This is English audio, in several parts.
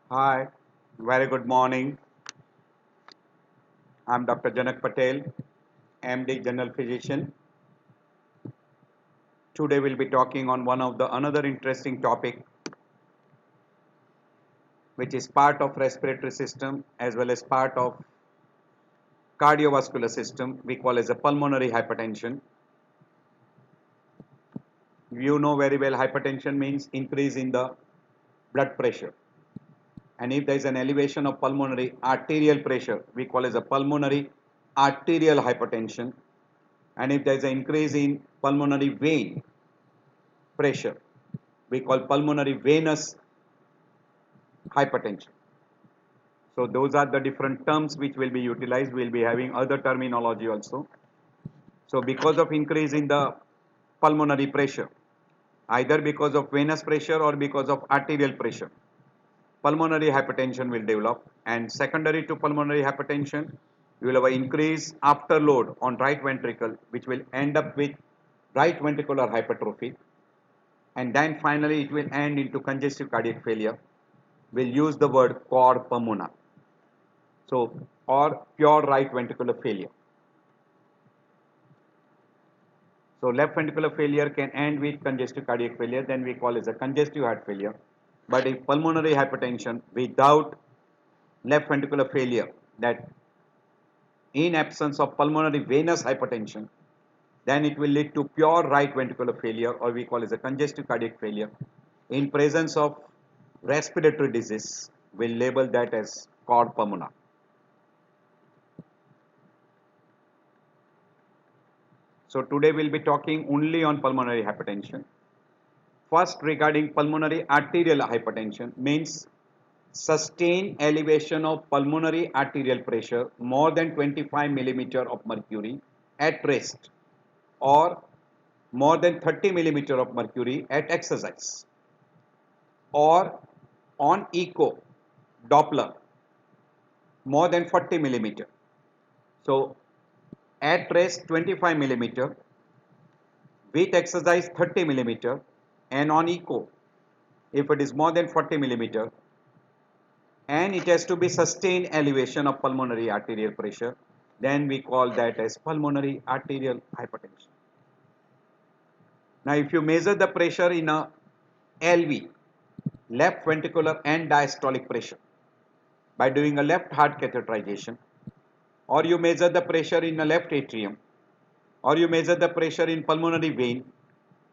Hi, very good morning. I'm Dr. Janak Patel, MD General Physician. Today we'll be talking on one of the another interesting topic which is part of respiratory system as well as part of cardiovascular system we call as a pulmonary hypertension. You know very well hypertension means increase in the blood pressure. And if there is an elevation of pulmonary arterial pressure, we call as a pulmonary arterial hypertension. And if there is an increase in pulmonary vein pressure, we call pulmonary venous hypertension. So those are the different terms which will be utilized. We will be having other terminology also. So because of increase in the pulmonary pressure, either because of venous pressure or because of arterial pressure, pulmonary hypertension will develop. And secondary to pulmonary hypertension, you will have an increase afterload on right ventricle, which will end up with right ventricular hypertrophy. And then finally it will end into congestive cardiac failure. We'll use the word cor pulmonale. So, or pure right ventricular failure. So, left ventricular failure can end with congestive cardiac failure, then we call it a congestive heart failure. But if pulmonary hypertension without left ventricular failure, that in absence of pulmonary venous hypertension, then it will lead to pure right ventricular failure, or we call it a congestive cardiac failure. In presence of respiratory disease, we'll label that as cor pulmonale. So today we'll be talking only on pulmonary hypertension. First, regarding pulmonary arterial hypertension means sustained elevation of pulmonary arterial pressure more than 25 millimeter of mercury at rest or more than 30 millimeter of mercury at exercise or on echo Doppler more than 40 millimeter. So at rest 25 millimeter, with exercise 30 millimeter, and on echo if it is more than 40 millimeter, and it has to be sustained elevation of pulmonary arterial pressure, then we call that as pulmonary arterial hypertension. Now if you measure the pressure in a LV, left ventricular end diastolic pressure, by doing a left heart catheterization, or you measure the pressure in a left atrium, or you measure the pressure in pulmonary vein,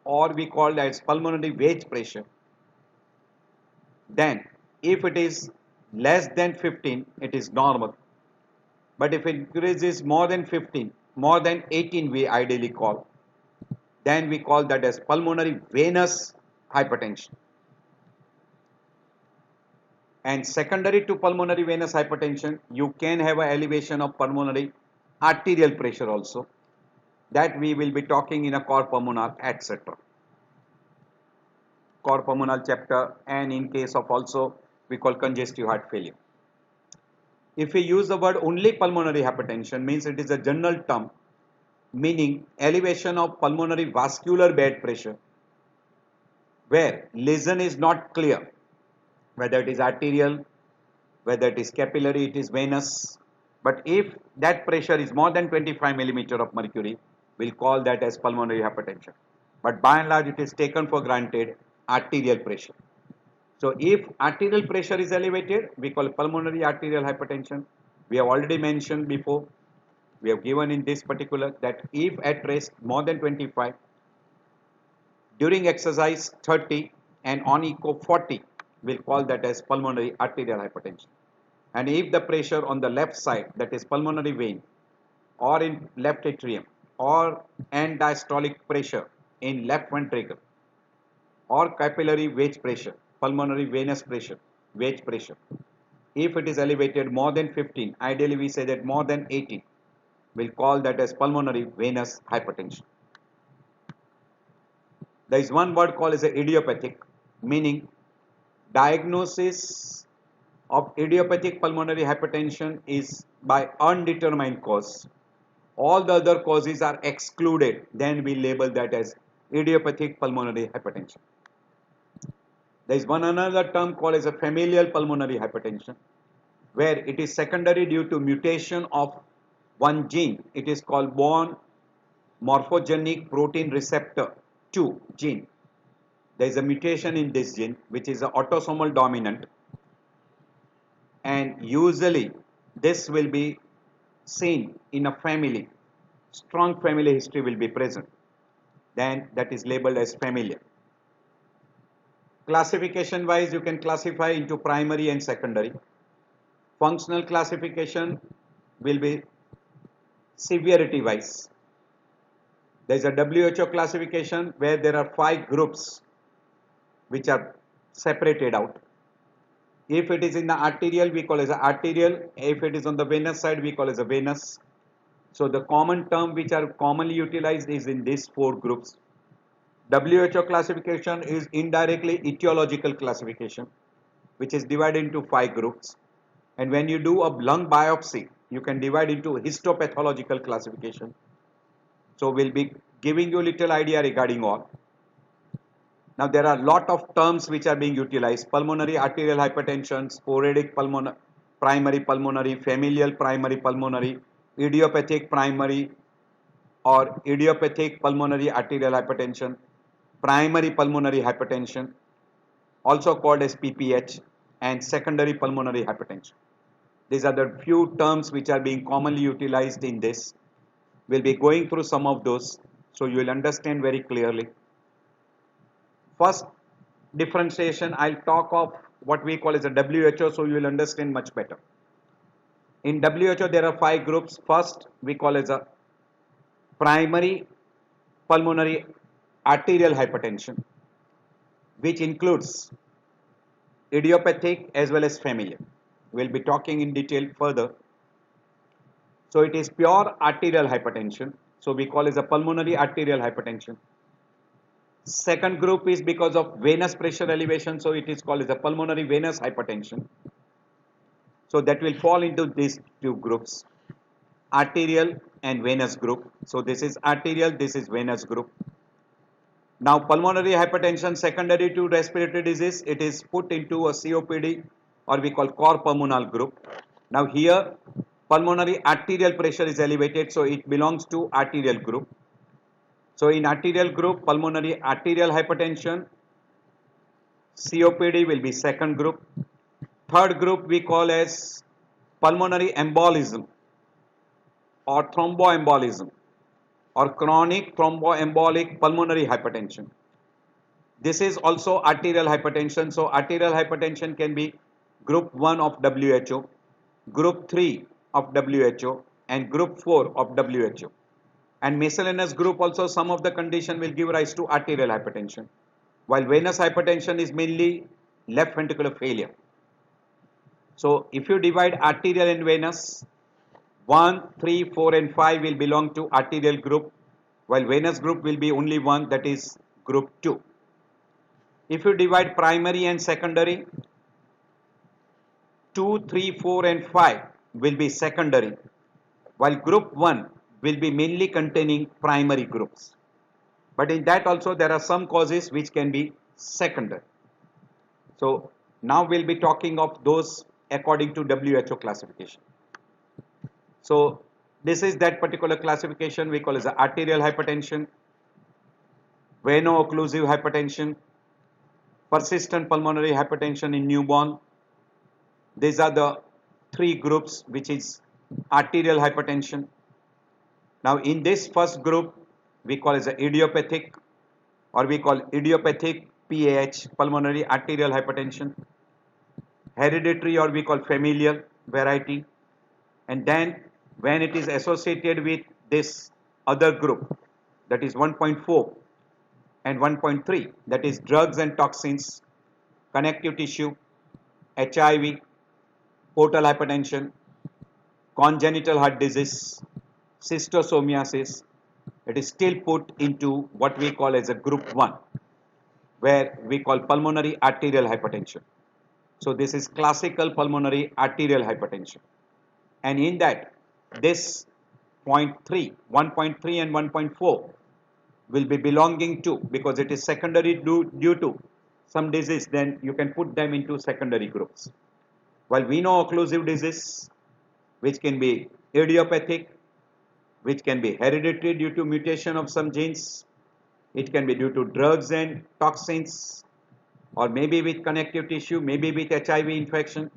or we call that as pulmonary wedge pressure, then if it is less than 15, it is normal. But if it increases more than 15, more than 18 we ideally call, then we call that as pulmonary venous hypertension. And secondary to pulmonary venous hypertension, you can have an elevation of pulmonary arterial pressure also. That we will be talking in a cor pulmonale, etc. Cor pulmonale chapter, and in case of also we call congestive heart failure. If we use the word only pulmonary hypertension, means it is a general term meaning elevation of pulmonary vascular bed pressure where lesion is not clear, whether it is arterial, whether it is capillary, it is venous. But if that pressure is more than 25 millimeter of mercury, we'll call that as pulmonary hypertension. But by and large, it is taken for granted arterial pressure. So if arterial pressure is elevated, we call pulmonary arterial hypertension. We have already mentioned before, we have given in this particular that if at rest more than 25, during exercise 30, and on echo 40, we'll call that as pulmonary arterial hypertension. And if the pressure on the left side, that is pulmonary vein, or in left atrium, or end diastolic pressure in left ventricle, or capillary wedge pressure, pulmonary venous pressure, wedge pressure, if it is elevated more than 15, ideally we say that more than 18, we'll call that as pulmonary venous hypertension. There is one word called as a idiopathic, meaning diagnosis of idiopathic pulmonary hypertension is by undetermined cause. All the other causes are excluded, then we label that as idiopathic pulmonary hypertension. There is one another term called as a familial pulmonary hypertension, where it is secondary due to mutation of one gene. It is called von morphogenic protein receptor 2 gene. There is a mutation in this gene which is an autosomal dominant, and usually this will be seen in a family. Strong family history will be present. Then that is labeled as familial. Classification wise, you can classify into primary and secondary. Functional classification will be severity wise. There is a WHO classification where there are 5 groups which are separated out. If it is in the arterial, we call as a arterial. If it is on the venous side, we call as a venous. So the common term which are commonly utilized is in these 4 groups. WHO classification is indirectly etiological classification, which is divided into 5 groups. And when you do a lung biopsy, you can divide into histopathological classification. So we'll be giving you a little idea regarding all. Now there are a lot of terms which are being utilized: pulmonary arterial hypertension, sporadic pulmonary, primary pulmonary, familial primary pulmonary, idiopathic primary or idiopathic pulmonary arterial hypertension, primary pulmonary hypertension, also called as PPH, and secondary pulmonary hypertension. These are the few terms which are being commonly utilized in this. We'll be going through some of those so you will understand very clearly. First differentiation, I'll talk of what we call as a WHO so you will understand much better. In WHO there are 5 groups. First we call as a primary pulmonary arterial hypertension, which includes idiopathic as well as familial. We'll be talking in detail further. So it is pure arterial hypertension, so we call as a pulmonary arterial hypertension. Second group is because of venous pressure elevation, so it is called as a pulmonary venous hypertension. So that will fall into these 2 groups, arterial and venous group. So this is arterial, this is venous group. Now pulmonary hypertension secondary to respiratory disease, it is put into a COPD or we call cor pulmonale group. Now here pulmonary arterial pressure is elevated, so it belongs to arterial group. So in arterial group, pulmonary arterial hypertension, COPD will be second group. Third group we call as pulmonary embolism or thromboembolism or chronic thromboembolic pulmonary hypertension. This is also arterial hypertension. So arterial hypertension can be group 1 of WHO, group 3 of WHO and group 4 of WHO. And miscellaneous group also, some of the condition will give rise to arterial hypertension, while venous hypertension is mainly left ventricular failure. So if you divide arterial and venous, 1, 3, 4 and 5 will belong to arterial group, while venous group will be only one, that is group 2. If you divide primary and secondary, 2, 3, 4 and 5 will be secondary, while group 1 will be mainly containing primary groups. But in that also there are some causes which can be secondary. So now we'll be talking of those according to WHO classification. So this is that particular classification we call as arterial hypertension, veno-occlusive hypertension, persistent pulmonary hypertension in newborn. These are the 3 groups which is arterial hypertension. Now in this first group we call as idiopathic or we call idiopathic PAH, pulmonary arterial hypertension, hereditary or we call familial variety, and then when it is associated with this other group, that is 1.4 and 1.3, that is drugs and toxins, connective tissue, HIV, portal hypertension, congenital heart disease, schistosomiasis, it is still put into what we call as a group 1, where we call pulmonary arterial hypertension. So this is classical pulmonary arterial hypertension, and in that this 0.3, 1.3 and 1.4 will be belonging to, because it is secondary due to some disease, then you can put them into secondary groups. While veno-occlusive disease, which can be idiopathic, which can be hereditary due to mutation of some genes, it can be due to drugs and toxins, or maybe with connective tissue, maybe with HIV infection,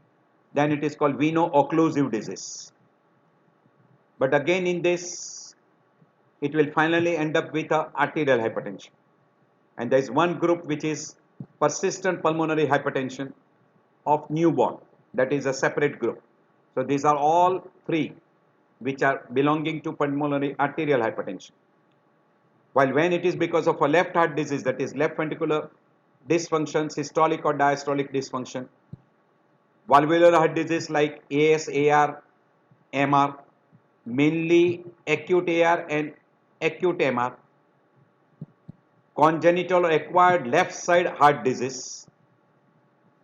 then it is called veno-occlusive disease. But again in this, it will finally end up with arterial hypertension. And there is one group which is persistent pulmonary hypertension of newborn, that is a separate group. So these are all three which are belonging to pulmonary arterial hypertension. While when it is because of a left heart disease, that is left ventricular dysfunction, systolic or diastolic dysfunction, valvular heart disease like AS, AR, MR, mainly acute AR and acute MR, congenital or acquired left side heart disease,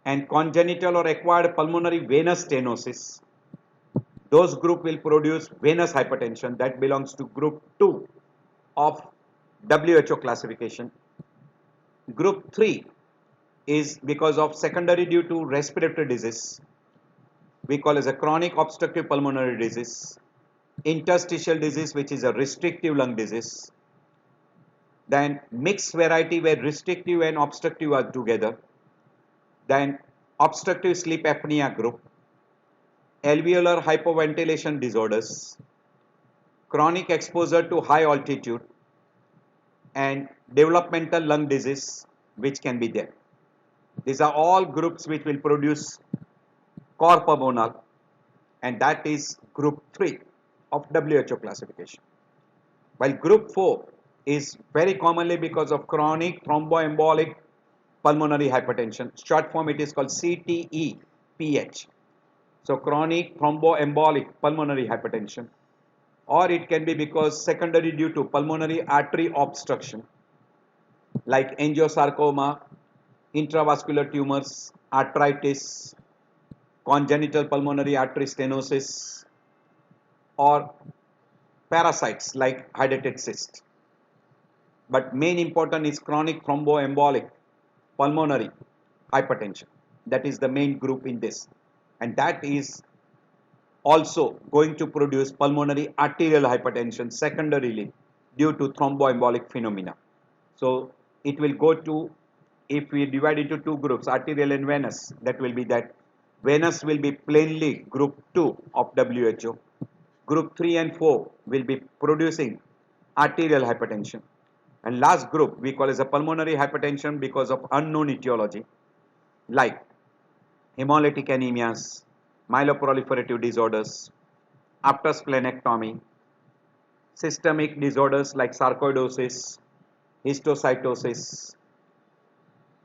and congenital or acquired pulmonary venous stenosis, those group will produce venous hypertension. That belongs to group 2 of WHO classification. Group 3 is because of secondary due to respiratory disease, we call as a chronic obstructive pulmonary disease, interstitial disease which is a restrictive lung disease, then mixed variety where restrictive and obstructive are together, then obstructive sleep apnea group, alveolar hypoventilation disorders, chronic exposure to high altitude, and developmental lung disease which can be there. These are all groups which will produce cor pulmonale, and that is group 3 of WHO classification. While group 4 is very commonly because of chronic thromboembolic pulmonary hypertension. Short form it is called CTE-PH. So chronic thromboembolic pulmonary hypertension, or it can be because secondary due to pulmonary artery obstruction like angiosarcoma, intravascular tumors, arthritis, congenital pulmonary artery stenosis, or parasites like hydatid cyst. But main important is chronic thromboembolic pulmonary hypertension. That is the main group in this, and that is also going to produce pulmonary arterial hypertension secondarily due to thromboembolic phenomena. So it will go to, if we divide into two groups, arterial and venous, that will be that venous will be plainly group 2 of WHO. Group 3 and 4 will be producing arterial hypertension. And last group we call as a pulmonary hypertension because of unknown etiology like hemolytic anemias, myeloproliferative disorders, after splenectomy, systemic disorders like sarcoidosis, histiocytosis,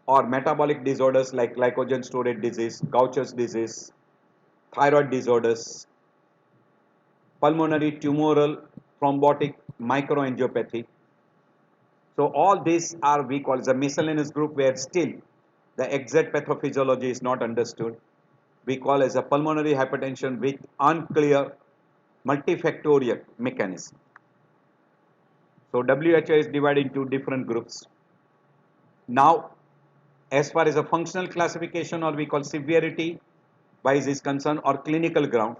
or metabolic disorders like glycogen storage disease, Gaucher's disease, thyroid disorders, pulmonary tumoral thrombotic microangiopathy. So all these are we call as a miscellaneous group where still the exact pathophysiology is not understood. We call as a pulmonary hypertension with unclear multifactorial mechanism. So WHO is divided into different groups. Now, as far as a functional classification, or we call severity wise is concerned, or clinical ground,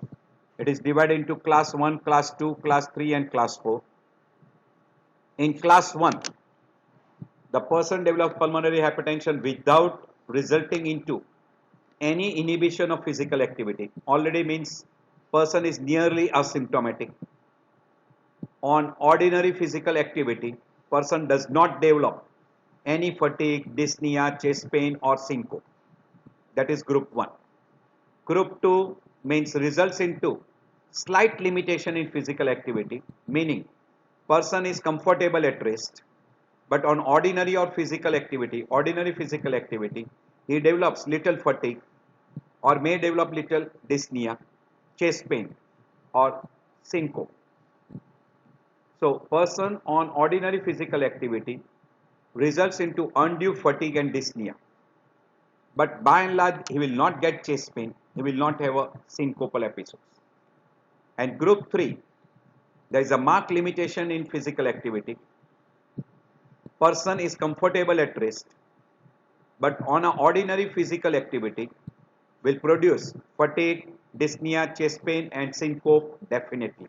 it is divided into class 1, class 2, class 3 and class 4. In class 1, the person develops pulmonary hypertension without resulting into any inhibition of physical activity. Already means person is nearly asymptomatic. On ordinary physical activity, person does not develop any fatigue, dyspnea, chest pain or syncope. That is group 1. Group 2 means results into slight limitation in physical activity, meaning person is comfortable at rest, but on ordinary physical activity, he develops little fatigue or may develop little dyspnea, chest pain or syncope. So person on ordinary physical activity results into undue fatigue and dyspnea, but by and large he will not get chest pain, he will not have a syncopal episodes. And group 3, there is a marked limitation in physical activity. Person is comfortable at rest, but on an ordinary physical activity will produce fatigue, dyspnea, chest pain and syncope definitely.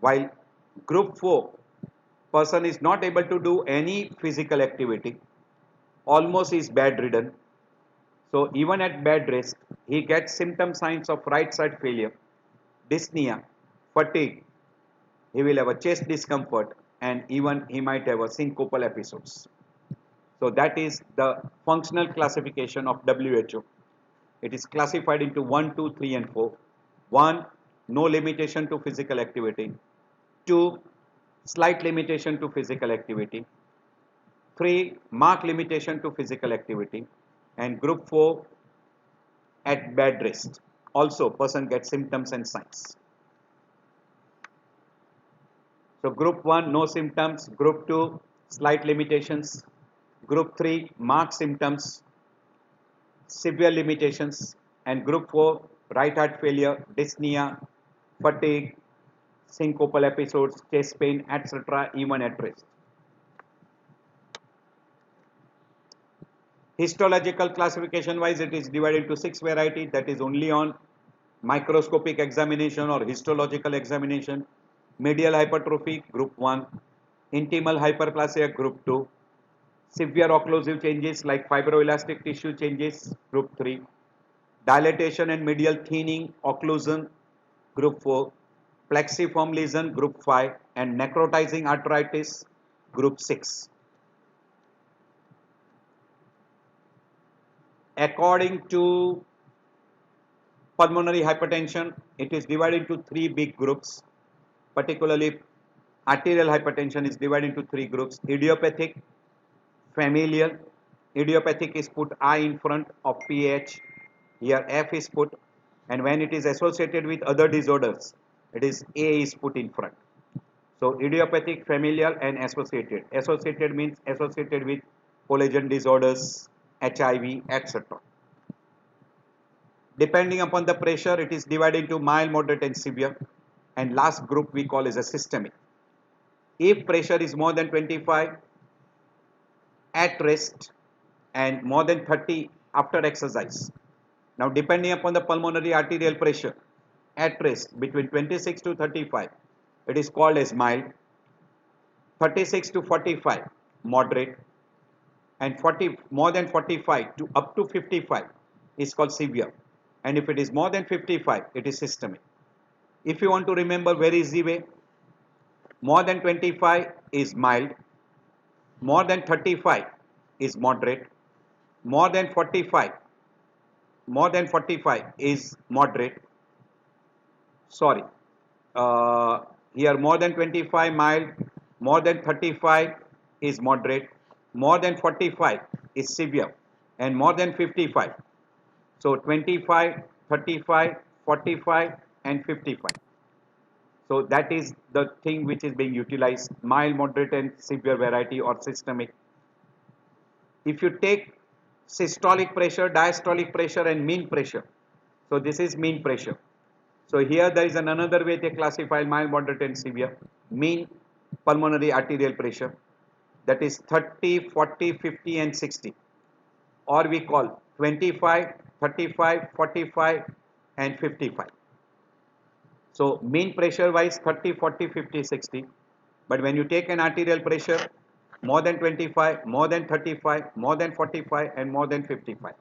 While group 4 person is not able to do any physical activity, almost is bedridden. So even at bed rest, he gets symptom signs of right side failure, dyspnea, fatigue, he will have a chest discomfort and even he might have a syncopal episodes. So that is the functional classification of WHO. It is classified into 1, 2, 3 and 4. 1. No limitation to physical activity. 2. Slight limitation to physical activity. 3. Marked limitation to physical activity. And group 4 at bed rest. Also person gets symptoms and signs. So group 1 no symptoms, group 2 slight limitations, group 3 marked symptoms, severe limitations, and group 4 right heart failure, dyspnea, fatigue, syncopal episodes, chest pain, etc. even at rest. Histological classification wise, it is divided into 6 varieties, that is only on microscopic examination or histological examination. Medial hypertrophy group 1, intimal hyperplasia group 2, severe occlusive changes like fibroelastic tissue changes group 3, dilatation and medial thinning occlusion group 4, plexiform lesion group 5 and necrotizing arthritis group 6. According to pulmonary hypertension, it is divided into 3 big groups. Particularly arterial hypertension is divided into 3 groups: idiopathic, familial. Idiopathic is put I in front of PH, here F is put, and when it is associated with other disorders, it is A is put in front. So idiopathic, familial and associated. Associated means associated with collagen disorders, HIV, etc. Depending upon the pressure, it is divided into mild, moderate and severe, and last group we call as a systemic. If pressure is more than 25 at rest and more than 30 after exercise. Now depending upon the pulmonary arterial pressure at rest between 26 to 35, it is called as mild, 36 to 45 moderate, and 40 more than 45 to up to 55 is called severe, and if it is more than 55 it is systemic. If you want to remember very easy way, more than 25 is mild, more than 35 is moderate, more than 45 is moderate, sorry, here more than 25 mild, more than 35 is moderate, more than 45 is severe, and more than 55. So 25, 35, 45 and 55. So that is the thing which is being utilized, mild, moderate and severe variety or systemic. If you take systolic pressure, diastolic pressure and mean pressure, so this is mean pressure. So here there is another way they classify mild, moderate and severe. Mean pulmonary arterial pressure, that is 30, 40, 50 and 60, or we call 25, 35, 45 and 55. So mean pressure wise 30, 40, 50, 60, but when you take an arterial pressure more than 25, more than 35, more than 45 and more than 55.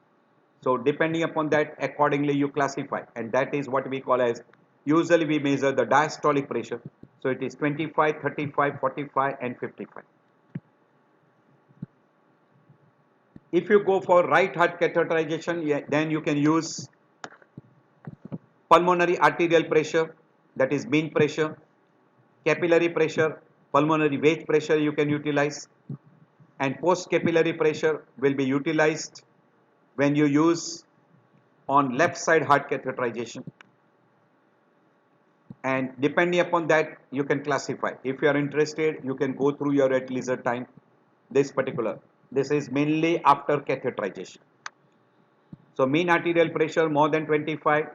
So depending upon that, accordingly you classify, and that is what we call as, usually we measure the diastolic pressure. So it is 25, 35, 45 and 55. If you go for right heart catheterization, then you can use pulmonary arterial pressure, that is mean pressure, capillary pressure, pulmonary wedge pressure you can utilize, and post capillary pressure will be utilized when you use on left side heart catheterization, and depending upon that you can classify. If you are interested, you can go through your at leisure time this is mainly after catheterization. So mean arterial pressure more than 25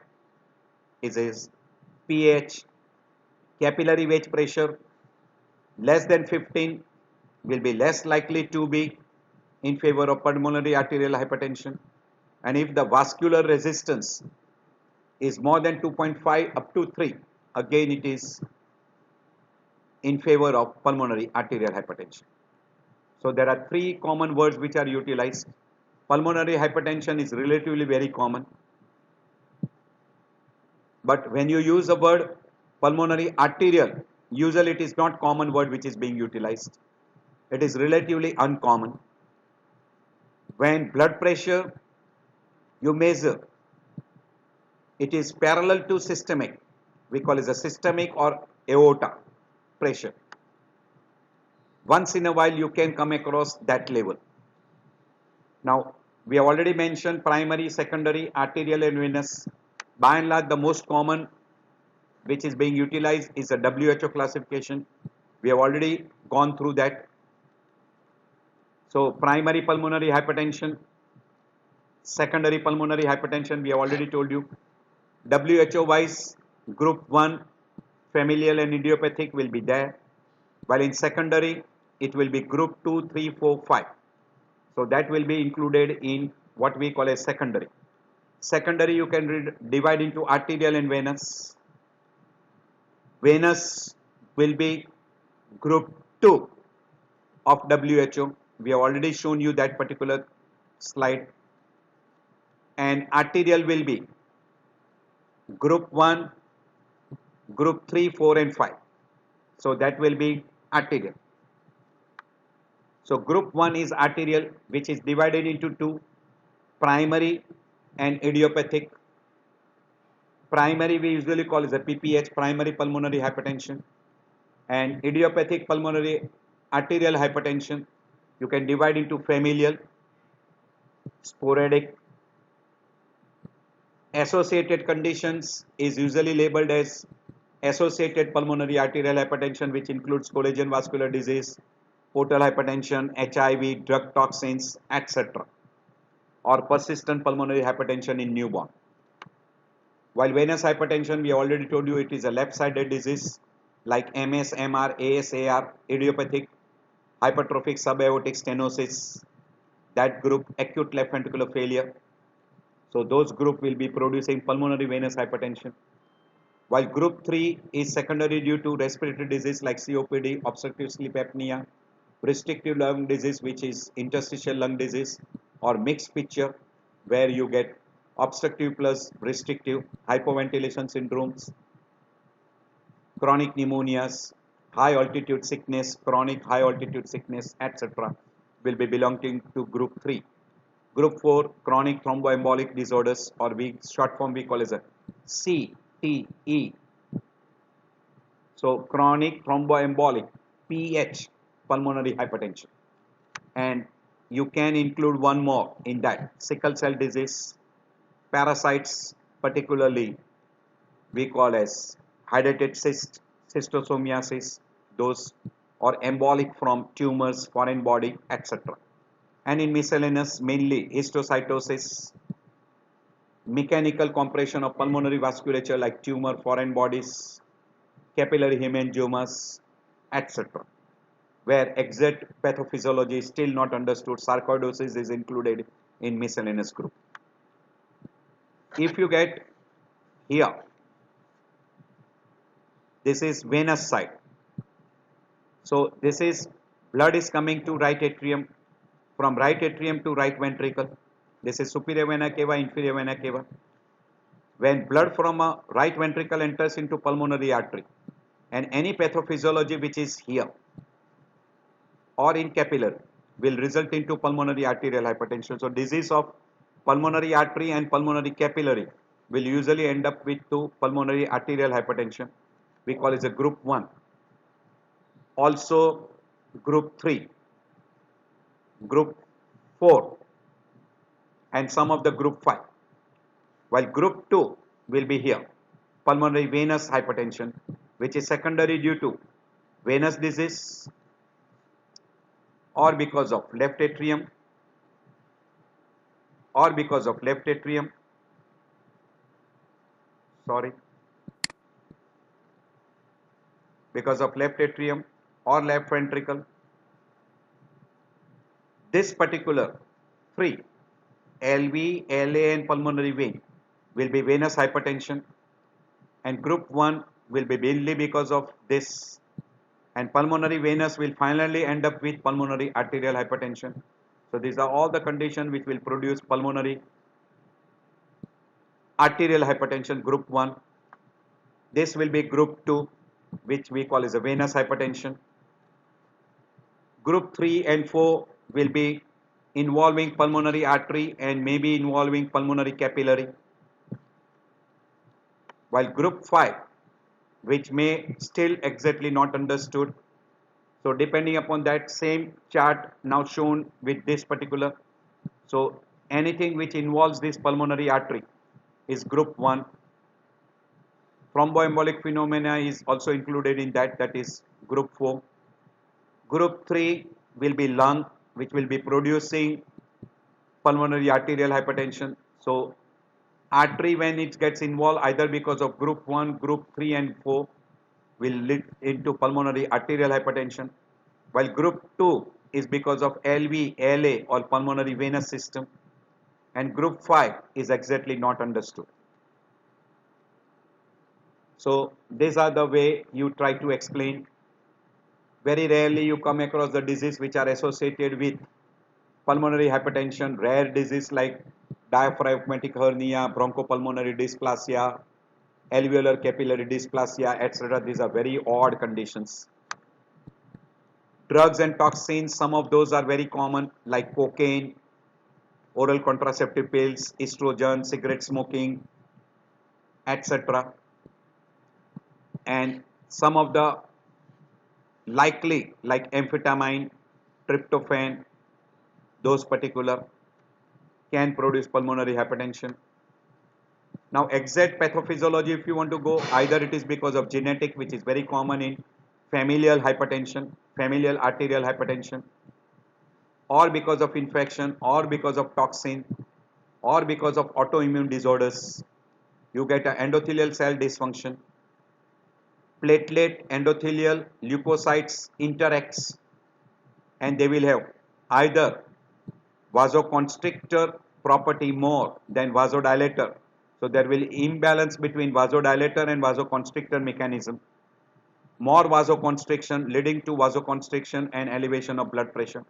is PH, capillary wedge pressure less than 15 will be less likely to be in favor of pulmonary arterial hypertension, and if the vascular resistance is more than 2.5 up to 3, again it is in favor of pulmonary arterial hypertension. So there are three common words which are utilized. Pulmonary hypertension is relatively very common, but when you use the word pulmonary arterial, usually it is not common word which is being utilized. It is relatively uncommon. When blood pressure you measure, it is parallel to systemic. We call it a systemic or aorta pressure. Once in a while you can come across that level. Now we have already mentioned primary, secondary, arterial and venous. By and large the most common which is being utilized is a WHO classification. We have already gone through that. So primary pulmonary hypertension, secondary pulmonary hypertension, we have already told you. WHO wise, group 1 familial and idiopathic will be there, while in secondary it will be group 2, 3, 4, 5. So that will be included in what we call as secondary. Secondary you can divide into arterial and venous. Venous will be group 2 of WHO. We have already shown you that particular slide. And arterial will be group 1, group 3, 4 and 5. So that will be arterial. So group 1 is arterial, which is divided into two, primary and idiopathic. Primary we usually call as a PPH, primary pulmonary hypertension, and idiopathic pulmonary arterial hypertension you can divide into familial, sporadic. Associated conditions is usually labeled as associated pulmonary arterial hypertension, which includes collagen vascular disease, portal hypertension, HIV, drug toxins, etc., or persistent pulmonary hypertension in newborn. While venous hypertension, we already told you it is a left-sided disease like MS, MR, AS, AR, idiopathic, hypertrophic subaortic stenosis, that group acute left ventricular failure. So those group will be producing pulmonary venous hypertension. While group 3 is secondary due to respiratory disease like COPD, obstructive sleep apnea, restrictive lung disease which is interstitial lung disease, or mixed picture where you get obstructive plus restrictive, hypoventilation syndromes, chronic pneumonias, high altitude sickness, chronic high altitude sickness, etc. will be belonging to group 3. Group 4, chronic thromboembolic disorders, or short form we call as a CTE. So chronic thromboembolic, PH, pulmonary hypertension. And you can include one more in that, sickle cell disease, parasites, particularly we call as hydatid cyst, schistosomiasis, those, or embolic from tumors, foreign body, etc. And in miscellaneous, mainly histiocytosis, mechanical compression of pulmonary vasculature like tumor, foreign bodies, capillary hemangiomas, etc., where exact pathophysiology is still not understood. Sarcoidosis is included in miscellaneous group. If you get here, this is venous side. So this is blood is coming to right atrium, from right atrium to right ventricle. This is superior vena cava, inferior vena cava. When blood from a right ventricle enters into pulmonary artery, and any pathophysiology which is here or in capillary will result into pulmonary arterial hypertension. So disease of pulmonary artery and pulmonary capillary will usually end up with pulmonary arterial hypertension. We call it a group 1. Also group 3, group 4, and some of the group 5. While group 2 will be here, pulmonary venous hypertension, which is secondary due to venous disease or because of left atrium, because of left atrium or left ventricle. this particular three, LV, LA and pulmonary vein will be venous hypertension, and group 1 will be mainly because of this, and pulmonary venous will finally end up with pulmonary arterial hypertension. So these are all the conditions which will produce pulmonary arterial hypertension group 1. This will be group 2, which we call as a venous hypertension. Group 3 and 4 will be involving pulmonary artery and maybe involving pulmonary capillary, while group 5, which may still exactly not understood. So depending upon that same chart now shown with this particular, so anything which involves this pulmonary artery is group 1. Thromboembolic phenomena is also included in that, that is group 4. Group 3 will be lung, which will be producing pulmonary arterial hypertension. So artery, when it gets involved either because of group 1, group 3 and 4, will lead into pulmonary arterial hypertension, while group 2 is because of LV, LA or pulmonary venous system, and group 5 is exactly not understood. So these are the way you try to explain. Very rarely you come across the disease which are associated with pulmonary hypertension, rare disease like diaphragmatic hernia, bronchopulmonary dysplasia, alveolar capillary dysplasia, etc. These are very odd conditions. Drugs and toxins, some of those are very common like cocaine, oral contraceptive pills, estrogen, cigarette smoking, etc. And some of the likely like amphetamine, tryptophan, those particular can produce pulmonary hypertension. Now exact pathophysiology, if you want to go, either it is because of genetic, which is very common in familial hypertension, familial arterial hypertension, or because of infection, or because of toxin, or because of autoimmune disorders. You get an endothelial cell dysfunction, platelet endothelial leukocytes interacts, and they will have either vasoconstrictor property more than vasodilator. So there will imbalance between vasodilator and vasoconstrictor mechanism. More vasoconstriction leading to vasoconstriction and elevation of blood pressure,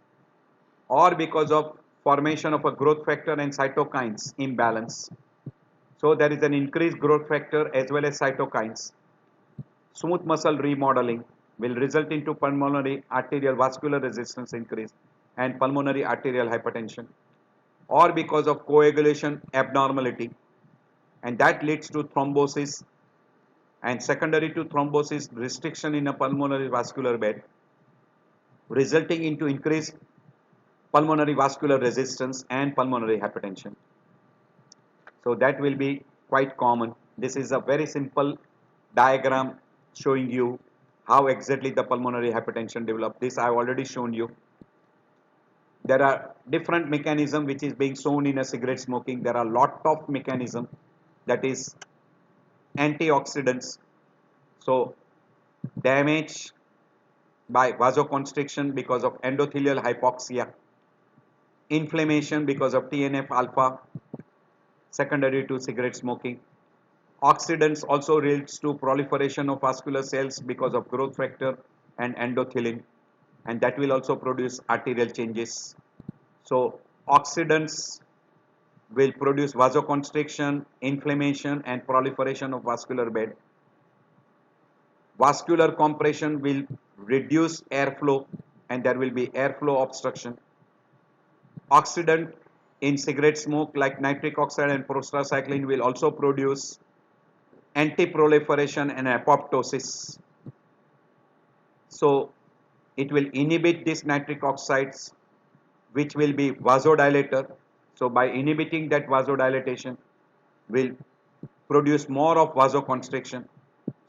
or because of formation of a growth factor and cytokines imbalance. So there is an increased growth factor as well as cytokines. Smooth muscle remodeling will result into pulmonary arterial vascular resistance increase and pulmonary arterial hypertension, or because of coagulation abnormality, and that leads to thrombosis, and secondary to thrombosis restriction in a pulmonary vascular bed, resulting into increased pulmonary vascular resistance and pulmonary hypertension. So that will be quite common. This is a very simple diagram showing you how exactly the pulmonary hypertension develops. This I have already shown you. There are different mechanism which is being shown in a cigarette smoking. There are lot of mechanism, that is antioxidants. So damage by vasoconstriction because of endothelial hypoxia, inflammation because of TNF alpha secondary to cigarette smoking. Oxidants also leads to proliferation of vascular cells because of growth factor and endothelin, and that will also produce arterial changes. So oxidants will produce vasoconstriction, inflammation and proliferation of vascular bed. Vascular compression will reduce airflow and there will be airflow obstruction. Oxidant in cigarette smoke like nitric oxide and prostacyclin will also produce anti-proliferation and apoptosis. So it will inhibit these nitric oxides, which will be vasodilator. So by inhibiting that vasodilatation will produce more of vasoconstriction.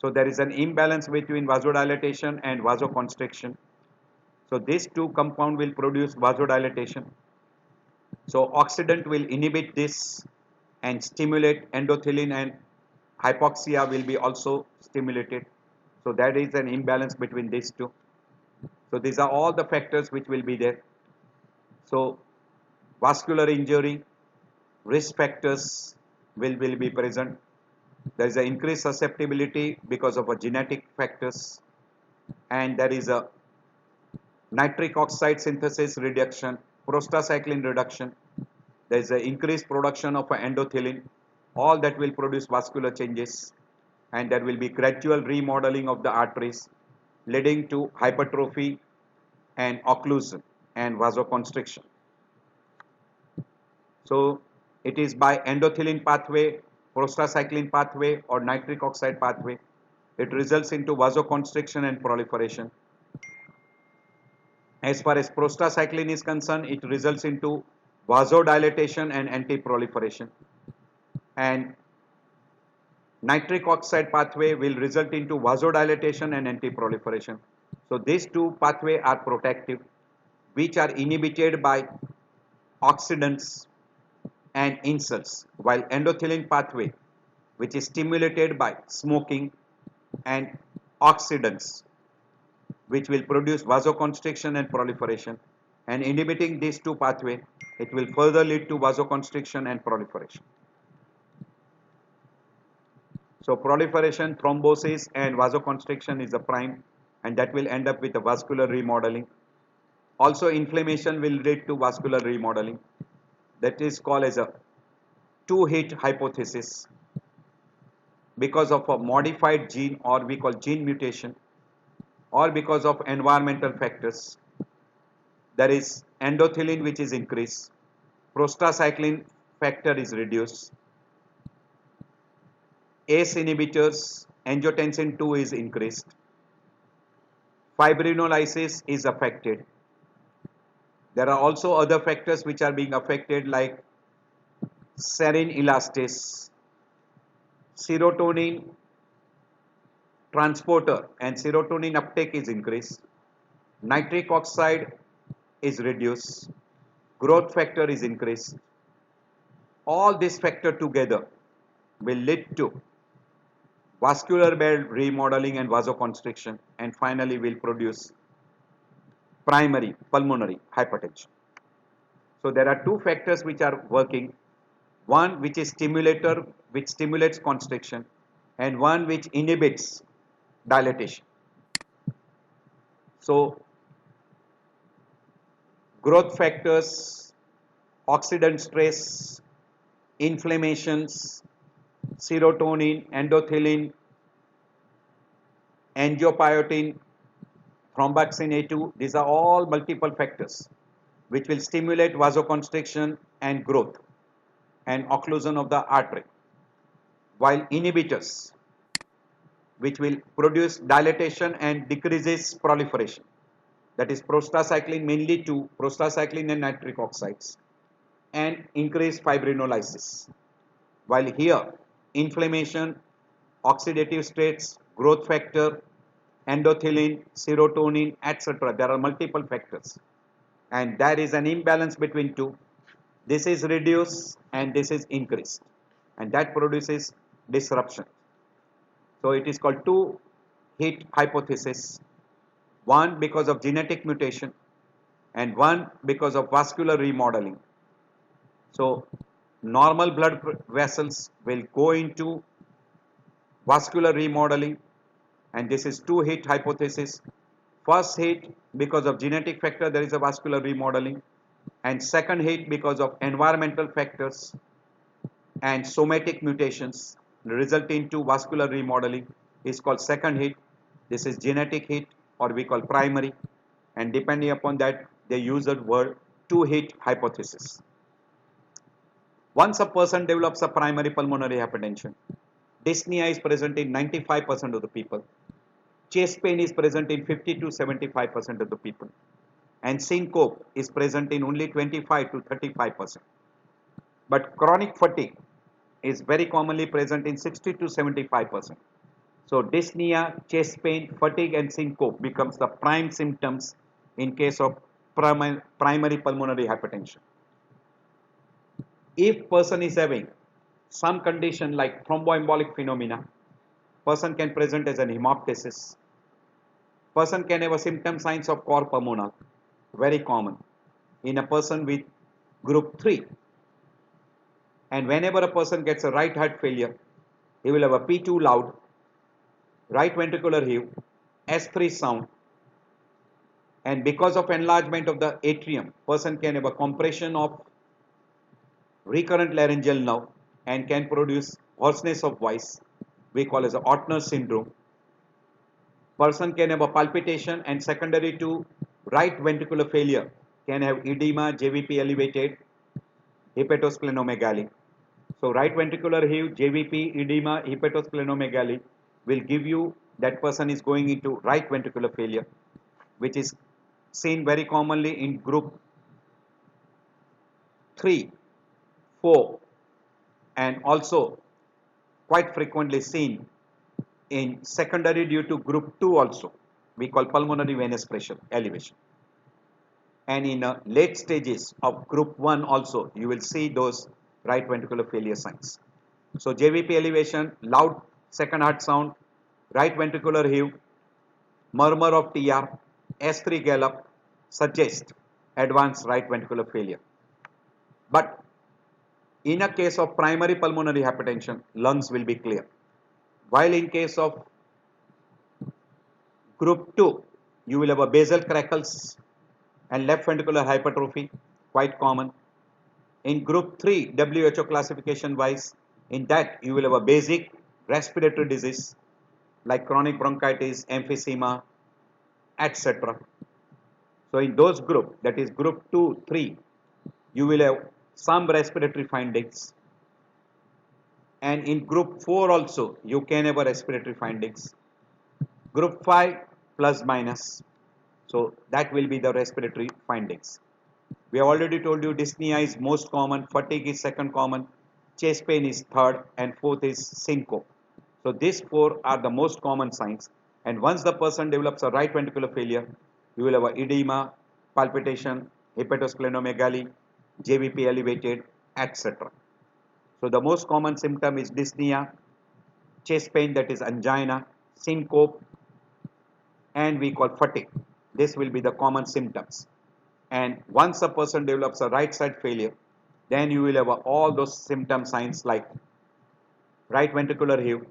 So there is an imbalance between vasodilatation and vasoconstriction. So these two compounds will produce vasodilatation. So oxidant will inhibit this and stimulate endothelin, and hypoxia will be also stimulated. So that is an imbalance between these two. So these are all the factors which will be there. So vascular injury, risk factors will be present. There is an increased susceptibility because of a genetic factors, and there is a nitric oxide synthesis reduction, prostacyclin reduction. There is an increased production of endothelin. All that will produce vascular changes, and there will be gradual remodeling of the arteries, leading to hypertrophy and occlusion and vasoconstriction. So it is by endothelin pathway, prostacyclin pathway, or nitric oxide pathway. It results into vasoconstriction and proliferation. As far as prostacyclin is concerned, it results into vasodilatation and anti-proliferation. And nitric oxide pathway will result into vasodilatation and anti-proliferation. So these two pathways are protective, which are inhibited by oxidants and insults, while endothelin pathway, which is stimulated by smoking and oxidants, which will produce vasoconstriction and proliferation, and inhibiting these two pathways, it will further lead to vasoconstriction and proliferation. So proliferation, thrombosis and vasoconstriction is the prime, and that will end up with a vascular remodeling. Also inflammation will lead to vascular remodeling. That is called as a two-hit hypothesis because of a modified gene, or we call gene mutation, or because of environmental factors. There is endothelin which is increased, prostacyclin factor is reduced, ACE inhibitors, angiotensin 2 is increased, fibrinolysis is affected. There are also other factors which are being affected, like serine elastase, serotonin transporter and serotonin uptake is increased, nitric oxide is reduced, growth factor is increased. All these factors together will lead to vascular bed remodeling and vasoconstriction, and finally will produce primary pulmonary hypertension. So there are two factors which are working, one which is stimulator, which stimulates constriction, and one which inhibits dilatation. So growth factors, oxidant stress, inflammations, serotonin, endothelin, angiopoietin, thromboxane A2, these are all multiple factors which will stimulate vasoconstriction and growth and occlusion of the artery, while inhibitors, which will produce dilatation and decreases proliferation, that is prostacyclin, mainly to prostacyclin and nitric oxides, and increase fibrinolysis, while here inflammation, oxidative states, growth factor, endothelin, serotonin, etc. There are multiple factors, and there is an imbalance between two. This is reduced and this is increased, and that produces disruption. So it is called two-hit hypothesis. One because of genetic mutation, and one because of vascular remodeling. So normal blood vessels will go into vascular remodeling, and this is two-hit hypothesis. First hit because of genetic factor, there is a vascular remodeling, and second hit because of environmental factors and somatic mutations result into vascular remodeling is called second hit. This is genetic hit, or we call primary, and depending upon that they use the word two-hit hypothesis. Once a person develops a primary pulmonary hypertension, dyspnea is present in 95% of the people, chest pain is present in 50 to 75% of the people, and syncope is present in only 25 to 35%. But chronic fatigue is very commonly present in 60 to 75%. So dyspnea, chest pain, fatigue and syncope becomes the prime symptoms in case of primary pulmonary hypertension. If person is having some condition like thromboembolic phenomena, person can present as an hemoptysis. Person can have a symptom signs of cor pulmonale, very common. in a person with group 3. And whenever a person gets a right heart failure, he will have a P2 loud, right ventricular heave, S3 sound, and because of enlargement of the atrium, person can have a compression of recurrent laryngeal nerve and can produce hoarseness of voice, we call as a Ortner syndrome. Person can have a palpitation, and secondary to right ventricular failure can have edema, JVP elevated, hepatosplenomegaly. So right ventricular heave, JVP, edema, hepatosplenomegaly will give you that person is going into right ventricular failure, which is seen very commonly in group 3, 4, and also quite frequently seen in secondary due to group 2 also. We call pulmonary venous pressure elevation. And in late stages of group 1 also, you will see those right ventricular failure signs. So JVP elevation, loud second heart sound, right ventricular heave, murmur of TR, S3 gallop suggest advanced right ventricular failure. But in a case of primary pulmonary hypertension, lungs will be clear. While in case of group 2, you will have a basal crackles and left ventricular hypertrophy, quite common. In group 3, WHO classification wise, in that you will have a basic respiratory disease like chronic bronchitis, emphysema, etc. So in those group, that is group 2, 3, you will have some respiratory findings. And in group 4 also, you can have a respiratory findings. Group 5 plus minus. So that will be the respiratory findings. We have already told you dyspnea is most common, fatigue is second common, chest pain is third, and fourth is syncope. So these four are the most common signs. And once the person develops a right ventricular failure, you will have a edema, palpitation, hepatosplenomegaly, JVP elevated, etc. So the most common symptom is dyspnea, chest pain, that is angina, syncope, and we call fatigue. This will be the common symptoms. And once a person develops a right side failure, then you will have all those symptom signs like right ventricular heave,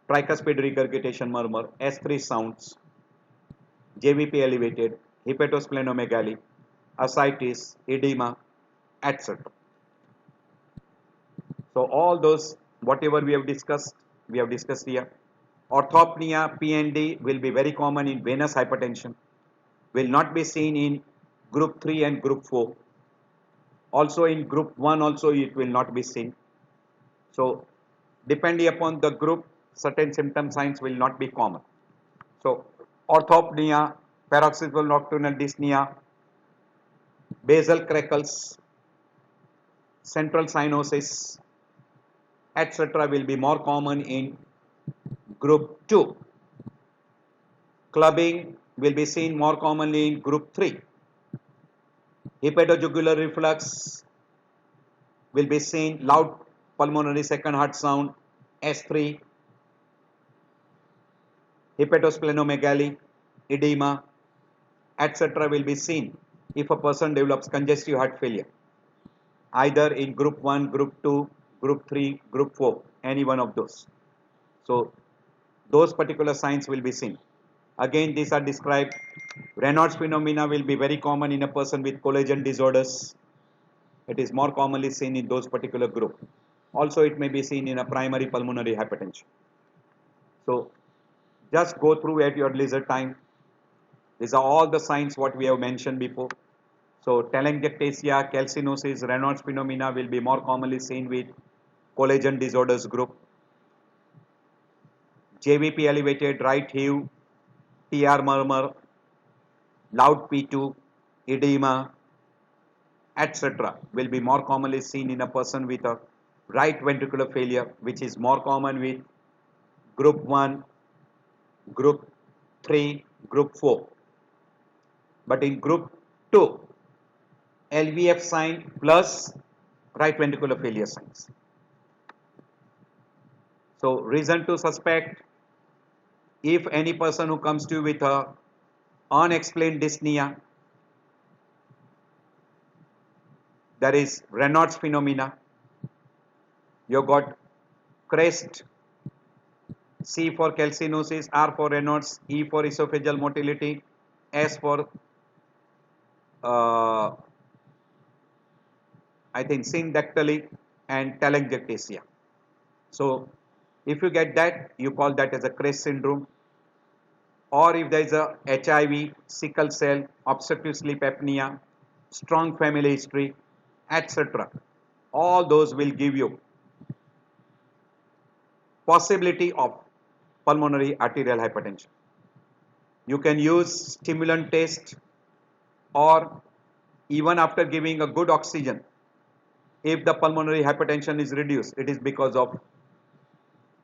tricuspid regurgitation murmur, S3 sounds, JVP elevated, hepatosplenomegaly, ascites, edema, etc. So all those, whatever we have discussed here. Orthopnea, PND will be very common in venous hypertension, will not be seen in group 3 and group 4. Also in group 1 also it will not be seen. So depending upon the group, certain symptom signs will not be common. So orthopnea, paroxysmal nocturnal dyspnea, basal crackles, central cyanosis, etc. will be more common in group 2. Clubbing will be seen more commonly in group 3. Hepatojugular reflux will be seen loud pulmonary second heart sound, S3, hepatosplenomegaly, edema, etc. will be seen if a person develops congestive heart failure, either in group 1, group 2, group 3, group 4, any one of those. So those particular signs will be seen. Again, these are described. Raynaud's phenomena will be very common in a person with collagen disorders. It is more commonly seen in those particular group. Also, it may be seen in a primary pulmonary hypertension. So just go through at your leisure time. These are all the signs what we have mentioned before. So telangiectasia, calcinosis, Raynaud's phenomena will be more commonly seen with collagen disorders group. JVP elevated, right heave, TR murmur, loud P2, edema, etc. will be more commonly seen in a person with a right ventricular failure, which is more common with group 1, group 3, group 4. But in group 2, LVF sign plus right ventricular failure signs. So reason to suspect, if any person who comes to you with a unexplained dyspnea, There is Raynaud's phenomena. You got CREST, C for calcinosis, R for Raynaud's, E for esophageal motility, S for uh, I think syndactyly, and telangiectasia. So if you get that, you call that as a CREST syndrome. Or if there is a HIV, sickle cell, obstructive sleep apnea, strong family history, etc. All those will give you possibility of pulmonary arterial hypertension. You can use stimulant test, or even after giving a good oxygen, if the pulmonary hypertension is reduced, it is because of,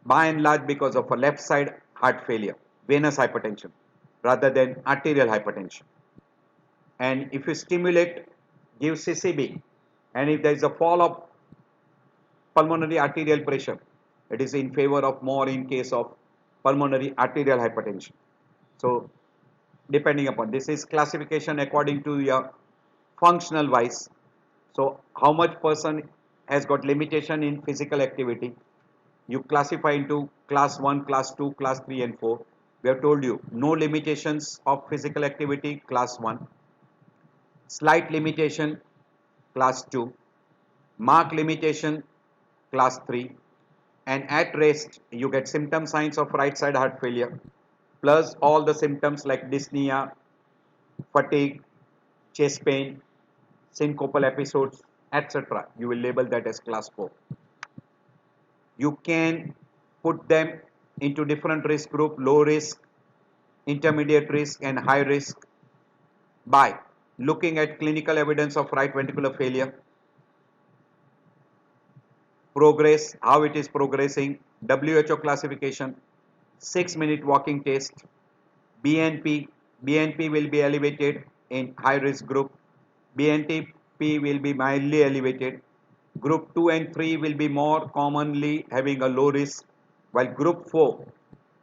by and large, because of a left side heart failure, venous hypertension, rather than arterial hypertension. And if you stimulate, give CCB, and if there is a fall of pulmonary arterial pressure, it is in favor of more in case of pulmonary arterial hypertension. So depending upon, this is classification according to your functional wise. So how much person has got limitation in physical activity, you classify into class 1, class 2, class 3 and 4. We have told you no limitations of physical activity, class 1, slight limitation, class 2, marked limitation, class 3, and at rest you get symptom signs of right side heart failure plus all the symptoms like dyspnea, fatigue, chest pain, syncopal episodes, etc. You will label that as class 4. You can put them into different risk group, low risk, intermediate risk and high risk, by looking at clinical evidence of right ventricular failure, progress, how it is progressing, WHO classification, 6-minute walking test, BNP. BNP will be elevated in high risk group, BNP will be mildly elevated, group 2 and 3 will be more commonly having a low risk, while group 4,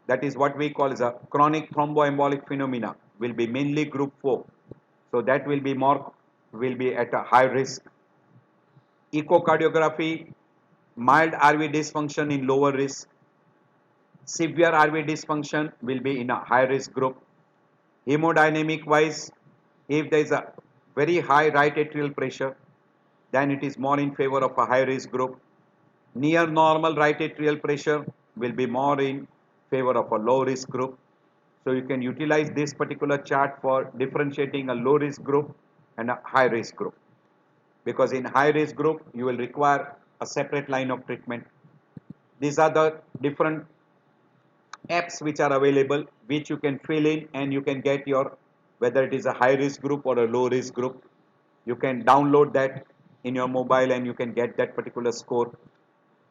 that is what we call as a chronic thromboembolic phenomena, will be mainly group 4. So that will be at a high risk. Echocardiography, mild RV dysfunction in lower risk, severe RV dysfunction will be in a high risk group. Hemodynamic wise, if there is a very high right atrial pressure, then it is more in favor of a high risk group. Near normal right atrial pressure will be more in favor of a low risk group. So you can utilize this particular chart for differentiating a low risk group and a high risk group, because in high risk group you will require a separate line of treatment. These are the different apps which are available, which you can fill in and you can get your, whether it is a high risk group or a low risk group. You can download that in your mobile and you can get that particular score.